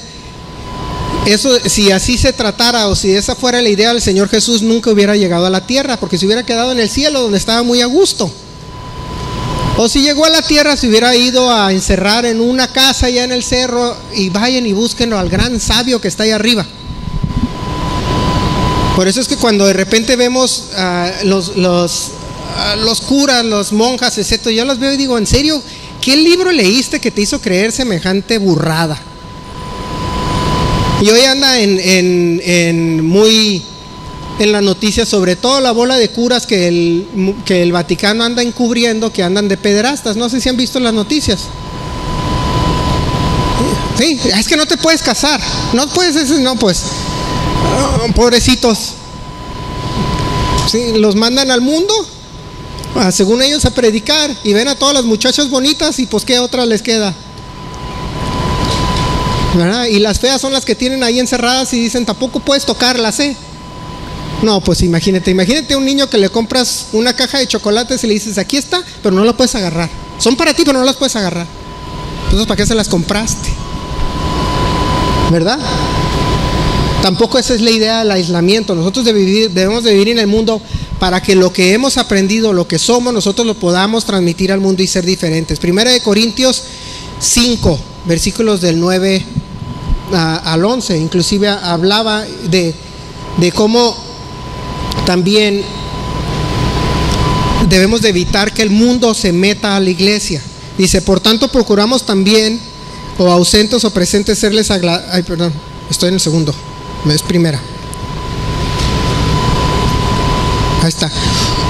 A: Eso, si así se tratara, o si esa fuera la idea del Señor Jesús, nunca hubiera llegado a la tierra, porque se hubiera quedado en el cielo donde estaba muy a gusto. O si llegó a la tierra, se hubiera ido a encerrar en una casa allá en el cerro, y vayan y búsquenlo al gran sabio que está ahí arriba. Por eso es que cuando de repente vemos los curas, los monjas, etc., yo los veo y digo, ¿en serio? ¿Qué libro leíste que te hizo creer semejante burrada? Y hoy anda muy en las noticias, sobre todo la bola de curas que el Vaticano anda encubriendo, que andan de pederastas. No sé si han visto las noticias. Sí, es que no te puedes casar. No puedes, no, pues. Pobrecitos. Sí, los mandan al mundo, según ellos, a predicar, y ven a todas las muchachas bonitas, y pues ¿qué otra les queda? ¿Verdad? Y las feas son las que tienen ahí encerradas y dicen, tampoco puedes tocarlas, No, pues imagínate a un niño que le compras una caja de chocolates y le dices, aquí está, pero no la puedes agarrar. Son para ti, pero no las puedes agarrar. Entonces, ¿para qué se las compraste? ¿Verdad? Tampoco esa es la idea del aislamiento. Nosotros debemos de vivir en el mundo para que lo que hemos aprendido, lo que somos, nosotros lo podamos transmitir al mundo y ser diferentes. Primera de Corintios 5, versículos del 9 al 11, inclusive hablaba de cómo también debemos de evitar que el mundo se meta a la iglesia. Dice, por tanto procuramos también, o ausentes o presentes, serles estoy en el segundo, es primera. Ahí está.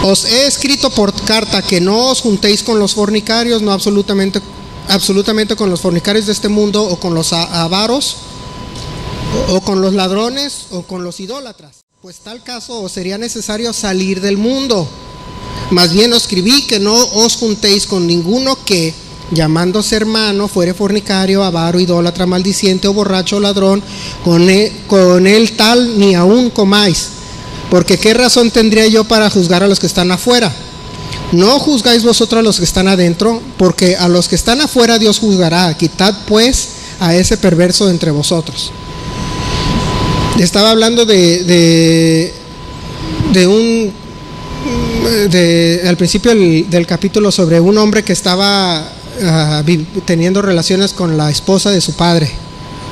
A: Os he escrito por carta que no os juntéis con los fornicarios, no absolutamente con los fornicarios de este mundo, o con los avaros, o con los ladrones, o con los idólatras. Pues tal caso os sería necesario salir del mundo. Más bien os escribí que no os juntéis con ninguno que, llamándose hermano, fuere fornicario, avaro, idólatra, maldiciente o borracho o ladrón, con él tal ni aún comáis. Porque qué razón tendría yo para juzgar a los que están afuera. No juzgáis vosotros a los que están adentro, porque a los que están afuera Dios juzgará. Quitad pues a ese perverso de entre vosotros. Estaba hablando al principio del capítulo, sobre un hombre que estaba teniendo relaciones con la esposa de su padre,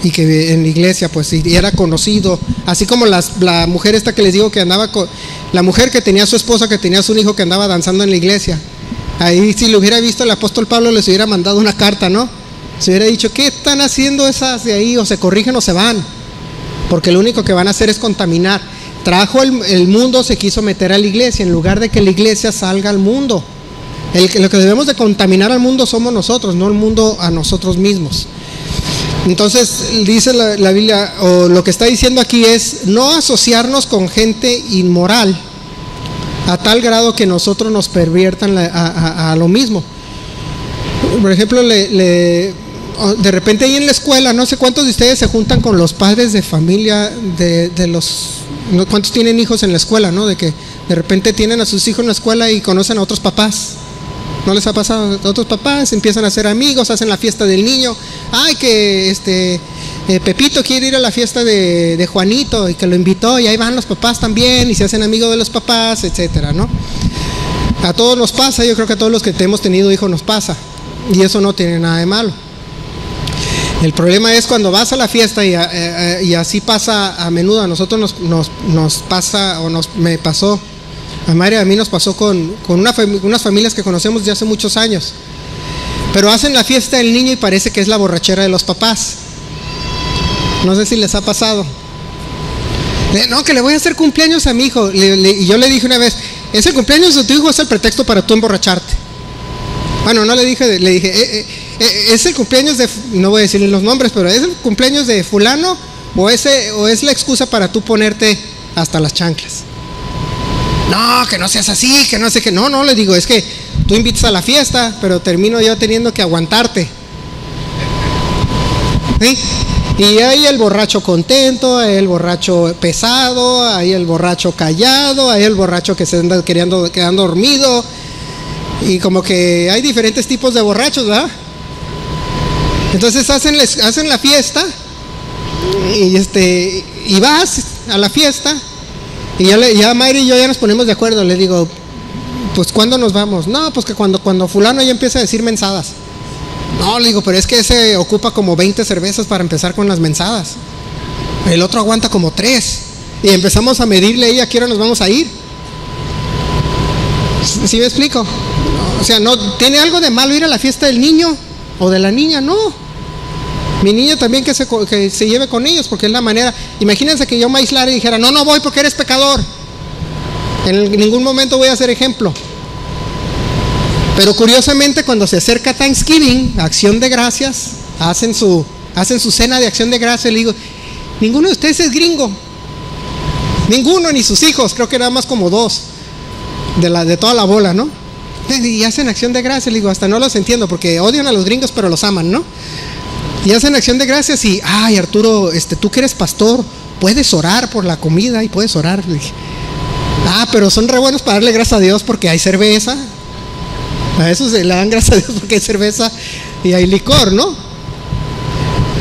A: y que en la iglesia pues y era conocido, así como la mujer esta que les digo que andaba con la mujer que tenía su esposa, que tenía su hijo que andaba danzando en la iglesia. Ahí, si lo hubiera visto el apóstol Pablo, les hubiera mandado una carta, ¿no? Se hubiera dicho, ¿qué están haciendo esas de ahí? O se corrigen o se van, porque lo único que van a hacer es contaminar. Trajo el mundo, se quiso meter a la iglesia, en lugar de que la iglesia salga al mundo. Lo que debemos de contaminar al mundo somos nosotros, no el mundo a nosotros mismos. Entonces dice la Biblia, o lo que está diciendo aquí es no asociarnos con gente inmoral a tal grado que nosotros nos perviertan a lo mismo. Por ejemplo, de repente ahí en la escuela, no sé cuántos de ustedes se juntan con los padres de familia cuántos tienen hijos en la escuela, ¿no? De que de repente tienen a sus hijos en la escuela y conocen a otros papás. ¿No les ha pasado? Otros papás empiezan a ser amigos, hacen la fiesta del niño. Ay, que Pepito quiere ir a la fiesta de Juanito y que lo invitó, y ahí van los papás también y se hacen amigos de los papás, etcétera, ¿no? A todos nos pasa, yo creo que a todos los que hemos tenido hijos nos pasa, y eso no tiene nada de malo. El problema es cuando vas a la fiesta y así pasa a menudo. A nosotros nos pasa, me pasó, a María, a mí nos pasó con unas familias que conocemos de hace muchos años. Pero hacen la fiesta del niño y parece que es la borrachera de los papás. No sé si les ha pasado. No, que le voy a hacer cumpleaños a mi hijo. Y yo le dije una vez, ese cumpleaños de tu hijo es el pretexto para tú emborracharte. Bueno, no le dije, es el cumpleaños de, no voy a decirle los nombres, pero es el cumpleaños de fulano, o es la excusa para tú ponerte hasta las chanclas. No, que no seas así, que no sé qué. No, le digo, es que tú invitas a la fiesta, pero termino yo teniendo que aguantarte. ¿Sí? Y hay el borracho contento, hay el borracho pesado, hay el borracho callado, hay el borracho que se anda quedando dormido. Y como que hay diferentes tipos de borrachos, ¿verdad? Entonces hacen la fiesta y vas a la fiesta y ya Mayra y yo ya nos ponemos de acuerdo. Le digo, pues ¿cuándo nos vamos? No, pues que cuando fulano ya empieza a decir mensadas. No, le digo, pero es que ese ocupa como 20 cervezas para empezar con las mensadas. El otro aguanta como 3. Y empezamos a medirle ahí a qué hora nos vamos a ir. ¿Sí me explico? O sea, no tiene algo de malo ir a la fiesta del niño o de la niña, no. Mi niño también que se lleve con ellos, porque es la manera. Imagínense que yo me aislara y dijera, no voy porque eres pecador. En ningún momento voy a ser ejemplo. Pero curiosamente cuando se acerca Thanksgiving, Acción de Gracias, hacen su cena de Acción de Gracias, le digo, ninguno de ustedes es gringo. Ninguno, ni sus hijos, creo que nada más como 2 de toda la bola, ¿no? Y hacen Acción de Gracias, le digo, hasta no los entiendo, porque odian a los gringos pero los aman, ¿no? Y hacen Acción de Gracias y, ay, Arturo, tú que eres pastor, puedes orar por la comida y puedes orar. Le dije, pero son re buenos para darle gracias a Dios porque hay cerveza. A eso se le dan gracias a Dios porque hay cerveza y hay licor, ¿no?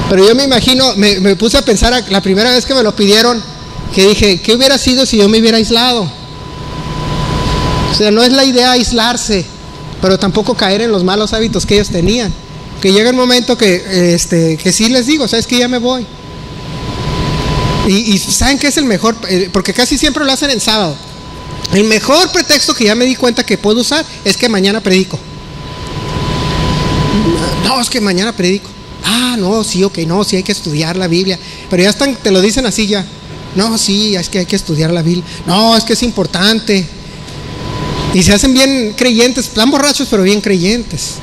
A: Pero yo me imagino, me puse a pensar la primera vez que me lo pidieron, que dije, ¿qué hubiera sido si yo me hubiera aislado? O sea, no es la idea aislarse, pero tampoco caer en los malos hábitos que ellos tenían. Que llega el momento que sí les digo, ¿sabes qué? Ya me voy. Y ¿saben qué es el mejor? Porque casi siempre lo hacen en sábado. El mejor pretexto que ya me di cuenta que puedo usar es que mañana predico. No, es que mañana predico. No, sí, ok, no, sí hay que estudiar la Biblia. Pero ya te lo dicen así ya. No, sí, es que hay que estudiar la Biblia. No, es que es importante. Y se hacen bien creyentes, están borrachos pero bien creyentes.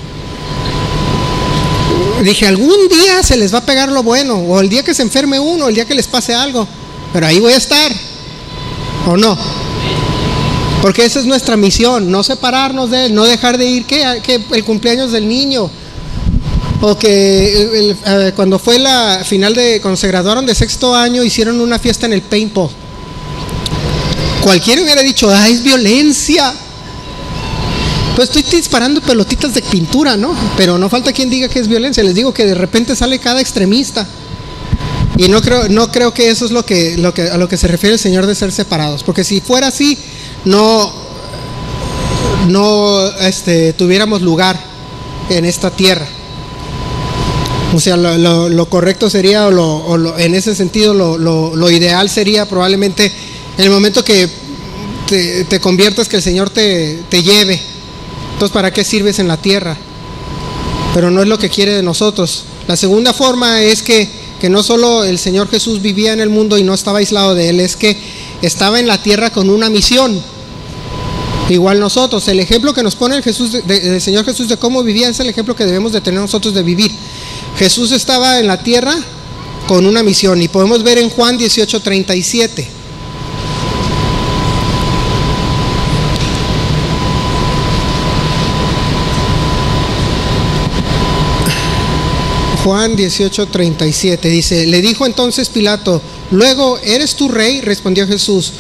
A: Dije, algún día se les va a pegar lo bueno, o el día que se enferme uno, el día que les pase algo, pero ahí voy a estar, ¿o no? Porque esa es nuestra misión, no separarnos de él, no dejar de ir, que el cumpleaños del niño, o que cuando fue la final cuando se graduaron de 6º año, hicieron una fiesta en el paintball. Cualquiera hubiera dicho, es violencia. Pues estoy disparando pelotitas de pintura, ¿no? Pero no falta quien diga que es violencia. Les digo que de repente sale cada extremista. Y no creo que eso es a lo que se refiere el Señor de ser separados. Porque si fuera así, no tuviéramos lugar en esta tierra. O sea, lo correcto sería, en ese sentido, lo ideal sería probablemente en el momento que te conviertas, que el Señor te lleve. Entonces, ¿para qué sirves en la tierra? pero no es lo que quiere de nosotros. La segunda forma es que no solo el Señor Jesús vivía en el mundo y no estaba aislado de él, es que estaba en la tierra con una misión. Igual nosotros, el ejemplo que nos pone el Señor Jesús de cómo vivía es el ejemplo que debemos de tener nosotros de vivir. Jesús estaba en la tierra con una misión y podemos ver en Juan 18:37. Juan 18:37 dice: le dijo entonces Pilato: luego, ¿eres tú rey? Respondió Jesús: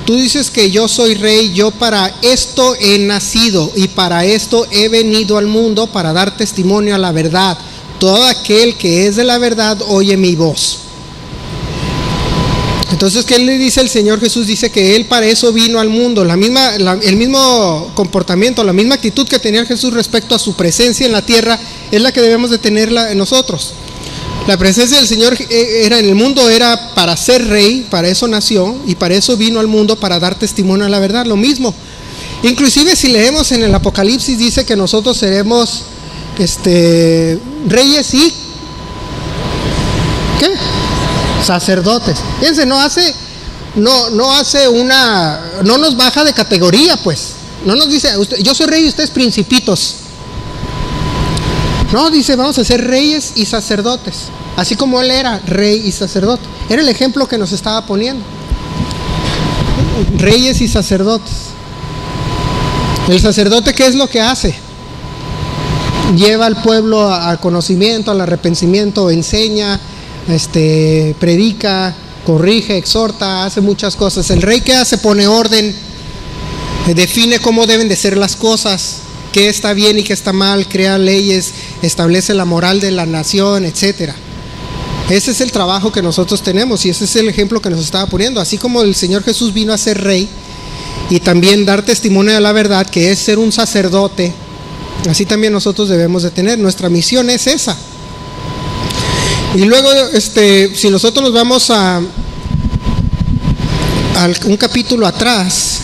A: tú dices que yo soy rey. Yo para esto he nacido y para esto he venido al mundo, para dar testimonio a la verdad. Todo aquel que es de la verdad oye mi voz. Entonces, ¿qué le dice el Señor Jesús? Dice que Él para eso vino al mundo. El mismo comportamiento, la misma actitud que tenía Jesús respecto a su presencia en la tierra es la que debemos de tenerla en nosotros. La presencia del Señor era en el mundo, era para ser rey, para eso nació y para eso vino al mundo, para dar testimonio a la verdad. Lo mismo. Inclusive si leemos en el Apocalipsis, dice que nosotros seremos reyes y ¿qué? Sacerdotes. Fíjense, no nos baja de categoría, pues. No nos dice, yo soy rey y ustedes principitos. No, dice, vamos a ser reyes y sacerdotes. Así como él era rey y sacerdote. Era el ejemplo que nos estaba poniendo. Reyes y sacerdotes. El sacerdote, ¿qué es lo que hace? Lleva al pueblo al conocimiento, al arrepentimiento, enseña, predica, corrige, exhorta, hace muchas cosas. El rey, ¿qué hace? Pone orden, define cómo deben de ser las cosas, qué está bien y qué está mal, crea leyes, establece la moral de la nación, etcétera. Ese es el trabajo que nosotros tenemos y ese es el ejemplo que nos estaba poniendo. Así como el Señor Jesús vino a ser rey y también dar testimonio de la verdad, que es ser un sacerdote, así también nosotros debemos de tener. Nuestra misión es esa. Y luego, si nosotros nos vamos a un capítulo atrás,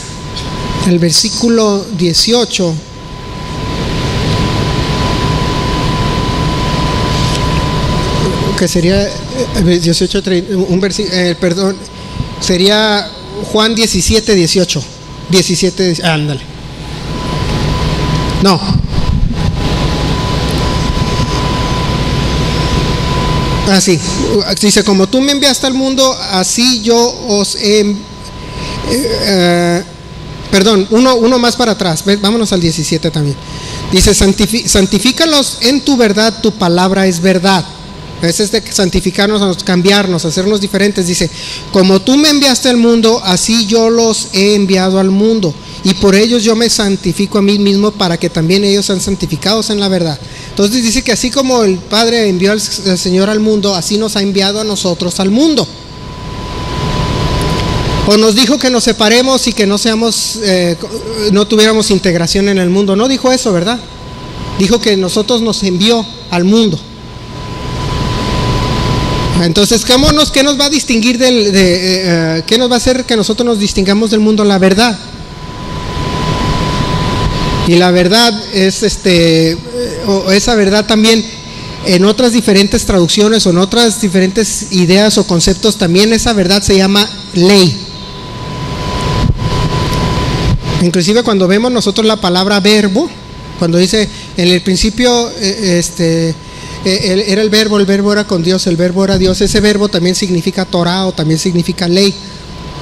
A: el versículo 18, que sería 18, sería Juan 17:18. 17, ándale. No. Así, dice: como tú me enviaste al mundo, así yo os he... uno más para atrás, vámonos al 17 también. Dice: santifícalos en tu verdad, tu palabra es verdad. Ese es de santificarnos, cambiarnos, hacernos diferentes. Dice: como tú me enviaste al mundo, así yo los he enviado al mundo, y por ellos yo me santifico a mí mismo, para que también ellos sean santificados en la verdad. Entonces dice que así como el Padre envió al Señor al mundo, así nos ha enviado a nosotros al mundo. O nos dijo que nos separemos y que no tuviéramos integración en el mundo. No dijo eso, ¿verdad? Dijo que nosotros nos envió al mundo. Entonces, ¿qué nos va a distinguir qué nos va a hacer que nosotros nos distingamos del mundo? La verdad. Y la verdad es o esa verdad también en otras diferentes traducciones o en otras diferentes ideas o conceptos, también esa verdad se llama ley. Inclusive cuando vemos nosotros la palabra verbo, cuando dice en el principio era el verbo era con Dios, el verbo era Dios, ese verbo también significa Torah, o también significa ley,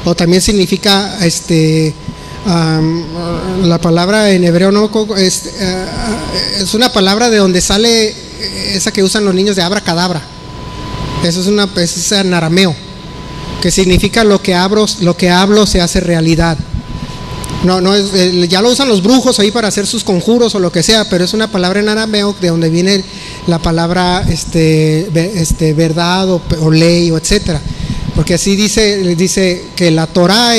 A: o también significa la palabra en hebreo es una palabra de donde sale esa que usan los niños de abracadabra. Eso es en arameo, que significa lo que hablo se hace realidad. Ya lo usan los brujos ahí para hacer sus conjuros o lo que sea, pero es una palabra en arameo de donde viene la palabra verdad o ley o etcétera. Porque así dice que la Torah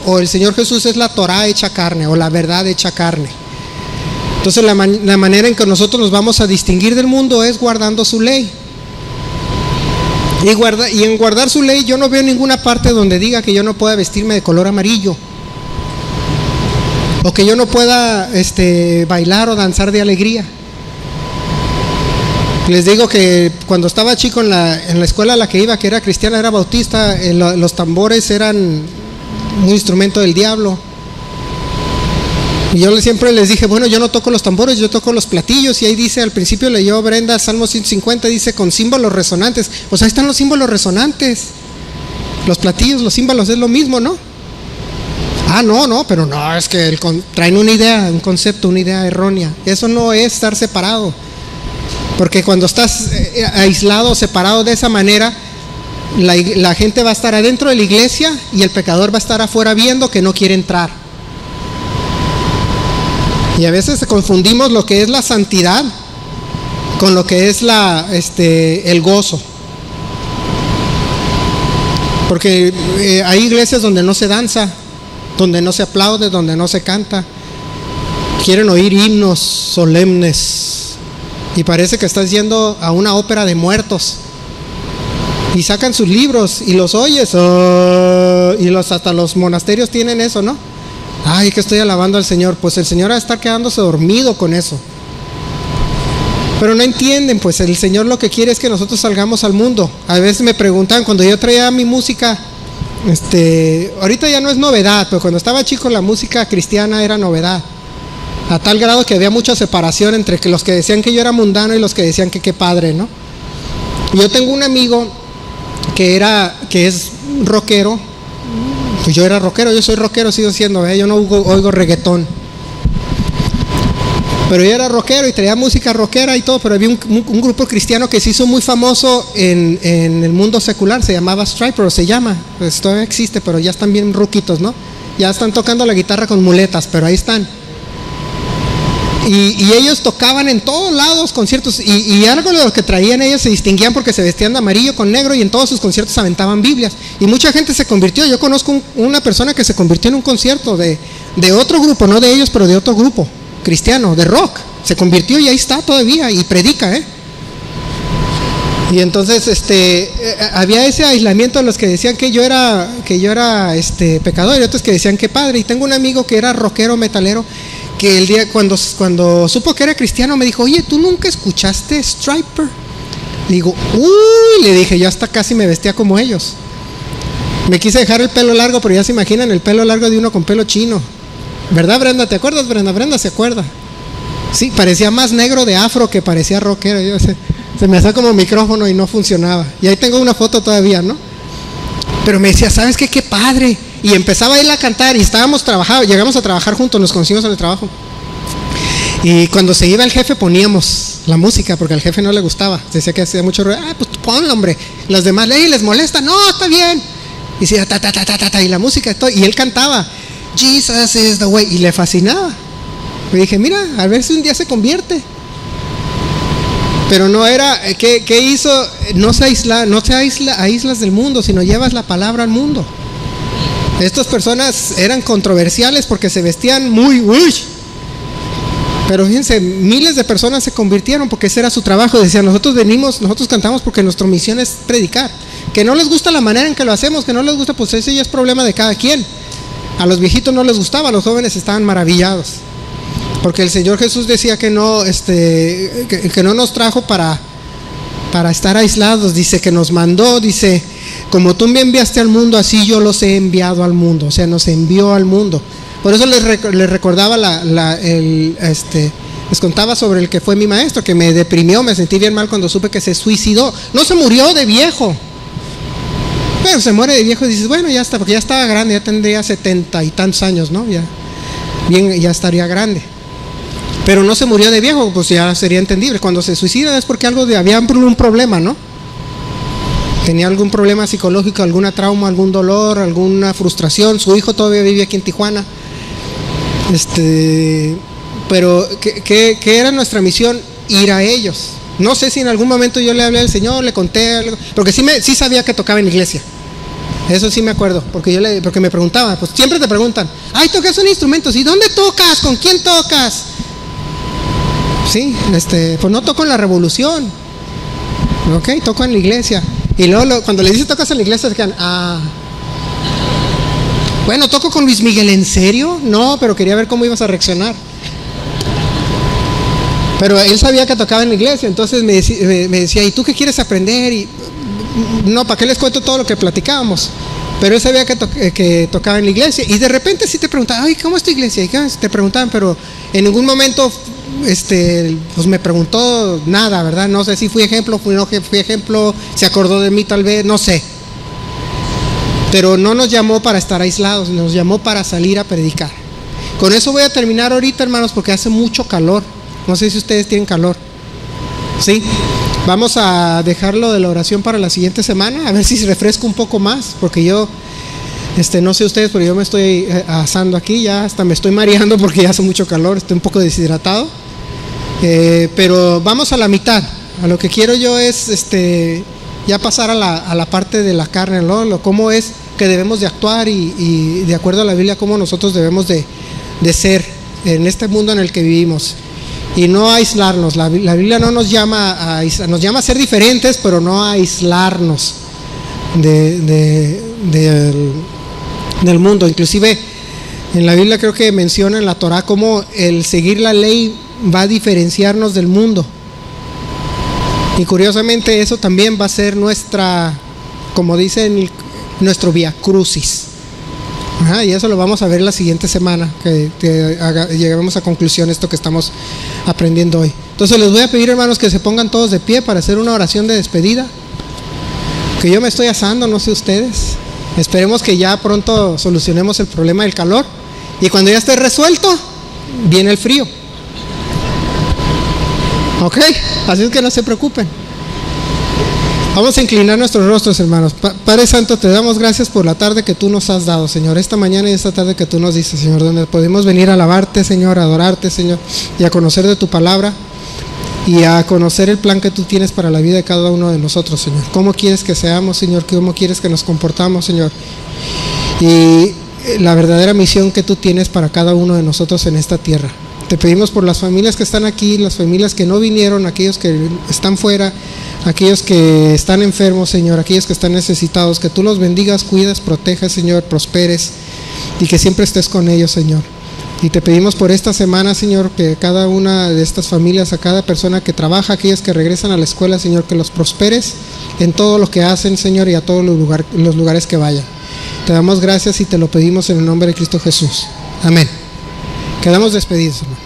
A: o el Señor Jesús es la Torah hecha carne, o la verdad hecha carne. Entonces la manera en que nosotros nos vamos a distinguir del mundo es guardando su ley. Y en guardar su ley yo no veo ninguna parte donde diga que yo no pueda vestirme de color amarillo, o que yo no pueda bailar o danzar de alegría. Les digo que cuando estaba chico en la escuela a la que iba, que era cristiana, era bautista, los tambores eran un instrumento del diablo. Y yo siempre les dije, bueno, yo no toco los tambores, yo toco los platillos. Y ahí dice, al principio leyó Brenda Salmo 150, dice con símbolos resonantes. Pues ahí están los símbolos resonantes. Los platillos, los címbalos es lo mismo, ¿no? Ah, no, pero no, es que traen una idea, un concepto, una idea errónea. Eso no es estar separado. Porque cuando estás aislado, separado de esa manera, la gente va a estar adentro de la iglesia y el pecador va a estar afuera viendo que no quiere entrar. Y a veces confundimos lo que es la santidad con lo que es el gozo. Porque hay iglesias donde no se danza, donde no se aplaude, donde no se canta. Quieren oír himnos solemnes. Y parece que estás yendo a una ópera de muertos. Y sacan sus libros y los oyes. Y hasta los monasterios tienen eso, ¿no? Ay, que estoy alabando al Señor. Pues el Señor va a estar quedándose dormido con eso. Pero no entienden, pues el Señor lo que quiere es que nosotros salgamos al mundo. A veces me preguntan, cuando yo traía mi música, ahorita ya no es novedad, pero cuando estaba chico la música cristiana era novedad. A tal grado que había mucha separación entre los que decían que yo era mundano y los que decían que qué padre, ¿no? Yo tengo un amigo que es rockero. Pues yo era rockero, yo soy rockero, sigo siendo, yo no oigo reggaetón. Pero yo era rockero y traía música rockera y todo, pero había un grupo cristiano que se hizo muy famoso en el mundo secular, se llamaba Striper, o se llama, pues todavía existe, pero ya están bien ruquitos, ¿no? Ya están tocando la guitarra con muletas, pero ahí están. Y ellos tocaban en todos lados conciertos, y algo de lo que traían ellos se distinguían porque se vestían de amarillo con negro, y en todos sus conciertos aventaban Biblias, y mucha gente se convirtió. Yo conozco una persona que se convirtió en un concierto de otro grupo, no de ellos, pero de otro grupo cristiano, de rock, se convirtió y ahí está todavía, y predica, Y entonces había ese aislamiento de los que decían que yo era pecador, y otros que decían que padre. Y tengo un amigo que era rockero, metalero, que el día cuando supo que era cristiano me dijo, oye, ¿tú nunca escuchaste Striper? Le digo, le dije, yo hasta casi me vestía como ellos. Me quise dejar el pelo largo, pero ya se imaginan el pelo largo de uno con pelo chino, ¿verdad, Brenda? ¿Te acuerdas, Brenda? Brenda se acuerda. Sí, parecía más negro de afro que parecía rockero. Se me hacía como micrófono y no funcionaba. Y ahí tengo una foto todavía, ¿no? Pero me decía, ¿sabes qué? ¡Qué padre! Y empezaba a ir a cantar y llegamos a trabajar juntos, nos conocimos en el trabajo. Y cuando se iba el jefe poníamos la música, porque al jefe no le gustaba. Decía que hacía mucho ruido. Pues ponlo, hombre. Los demás, ¿les molesta? No, está bien. Y decía, y la música, y él cantaba, Jesus is the way, y le fascinaba. Me dije, mira, a ver si un día se convierte. Pero no era, ¿qué hizo? No se aíslas del mundo, sino llevas la palabra al mundo. Estas personas eran controversiales porque se vestían muy, pero fíjense, miles de personas se convirtieron porque ese era su trabajo. Decían, nosotros cantamos porque nuestra misión es predicar. Que no les gusta la manera en que lo hacemos, que no les gusta, pues ese ya es problema de cada quien. A los viejitos no les gustaba, a los jóvenes estaban maravillados. Porque el Señor Jesús decía que no nos trajo para estar aislados. Dice que nos mandó, dice, como tú me enviaste al mundo, así yo los he enviado al mundo. O sea, nos envió al mundo. Por eso les recordaba les contaba sobre el que fue mi maestro, que me deprimió, me sentí bien mal cuando supe que se suicidó. No se murió de viejo, pero se muere de viejo y dices, bueno, ya está, porque ya estaba grande, ya tendría 70 y tantos años, ¿no? Ya estaría grande. Pero no se murió de viejo, pues ya sería entendible. Cuando se suicida es porque había un problema, ¿no? Tenía algún problema psicológico, alguna trauma, algún dolor, alguna frustración. Su hijo todavía vive aquí en Tijuana. Pero ¿qué era nuestra misión? Ir a ellos. No sé si en algún momento yo le hablé al Señor, le conté algo, porque sí sabía que tocaba en la iglesia. Eso sí me acuerdo, porque me preguntaba, pues siempre te preguntan, ay, tocas un instrumento, ¿y dónde tocas? ¿Con quién tocas? Sí, pues no toco en la Revolución, ok, toco en la iglesia. Y luego cuando le dices tocas en la iglesia, se quedan, bueno, toco con Luis Miguel, ¿en serio? No, pero quería ver cómo ibas a reaccionar. Pero él sabía que tocaba en la iglesia, entonces me decía, ¿y tú qué quieres aprender? Y no, ¿para qué les cuento todo lo que platicábamos? Pero él sabía que tocaba en la iglesia. Y de repente sí te preguntaban, ay, ¿cómo es tu iglesia? Y te preguntaban, pero en ningún momento pues me preguntó nada, ¿verdad? No sé si fui ejemplo, no fui ejemplo, se acordó de mí tal vez, no sé. Pero no nos llamó para estar aislados, nos llamó para salir a predicar. Con eso voy a terminar ahorita, hermanos, porque hace mucho calor. No sé si ustedes tienen calor. ¿Sí? Vamos a dejarlo de la oración para la siguiente semana, a ver si se refresca un poco más, porque yo, no sé ustedes, pero yo me estoy asando aquí, ya hasta me estoy mareando porque ya hace mucho calor, estoy un poco deshidratado. Pero vamos a la mitad. A lo que quiero yo es ya pasar a la parte de la carne, ¿no? Cómo es que debemos de actuar y de acuerdo a la Biblia, cómo nosotros debemos de ser en este mundo en el que vivimos. Y no aislarnos. La Biblia no nos llama nos llama a ser diferentes, pero no a aislarnos del mundo. Inclusive en la Biblia creo que menciona en la Torá cómo el seguir la ley va a diferenciarnos del mundo. Y curiosamente eso también va a ser como dicen, nuestro vía crucis. Y eso lo vamos a ver la siguiente semana, que lleguemos a conclusión esto que estamos aprendiendo hoy. Entonces les voy a pedir, hermanos, que se pongan todos de pie para hacer una oración de despedida. Que yo me estoy asando, no sé ustedes. Esperemos que ya pronto solucionemos el problema del calor. Y cuando ya esté resuelto, viene el frío. ¿Ok? Así es que no se preocupen. Vamos a inclinar nuestros rostros, hermanos. Padre Santo, te damos gracias por la tarde que tú nos has dado, Señor. Esta mañana y esta tarde que tú nos dices, Señor, donde podemos venir a alabarte, Señor, a adorarte, Señor, y a conocer de tu palabra y a conocer el plan que tú tienes para la vida de cada uno de nosotros, Señor. ¿Cómo quieres que seamos, Señor? ¿Cómo quieres que nos comportamos, Señor? Y la verdadera misión que tú tienes para cada uno de nosotros en esta tierra. Te pedimos por las familias que están aquí, las familias que no vinieron, aquellos que están fuera, aquellos que están enfermos, Señor, aquellos que están necesitados, que tú los bendigas, cuidas, protejas, Señor, prosperes y que siempre estés con ellos, Señor. Y te pedimos por esta semana, Señor, que cada una de estas familias, a cada persona que trabaja, aquellos que regresan a la escuela, Señor, que los prosperes en todo lo que hacen, Señor, y a todos los lugares que vayan. Te damos gracias y te lo pedimos en el nombre de Cristo Jesús. Amén. Quedamos despedidos, hermano.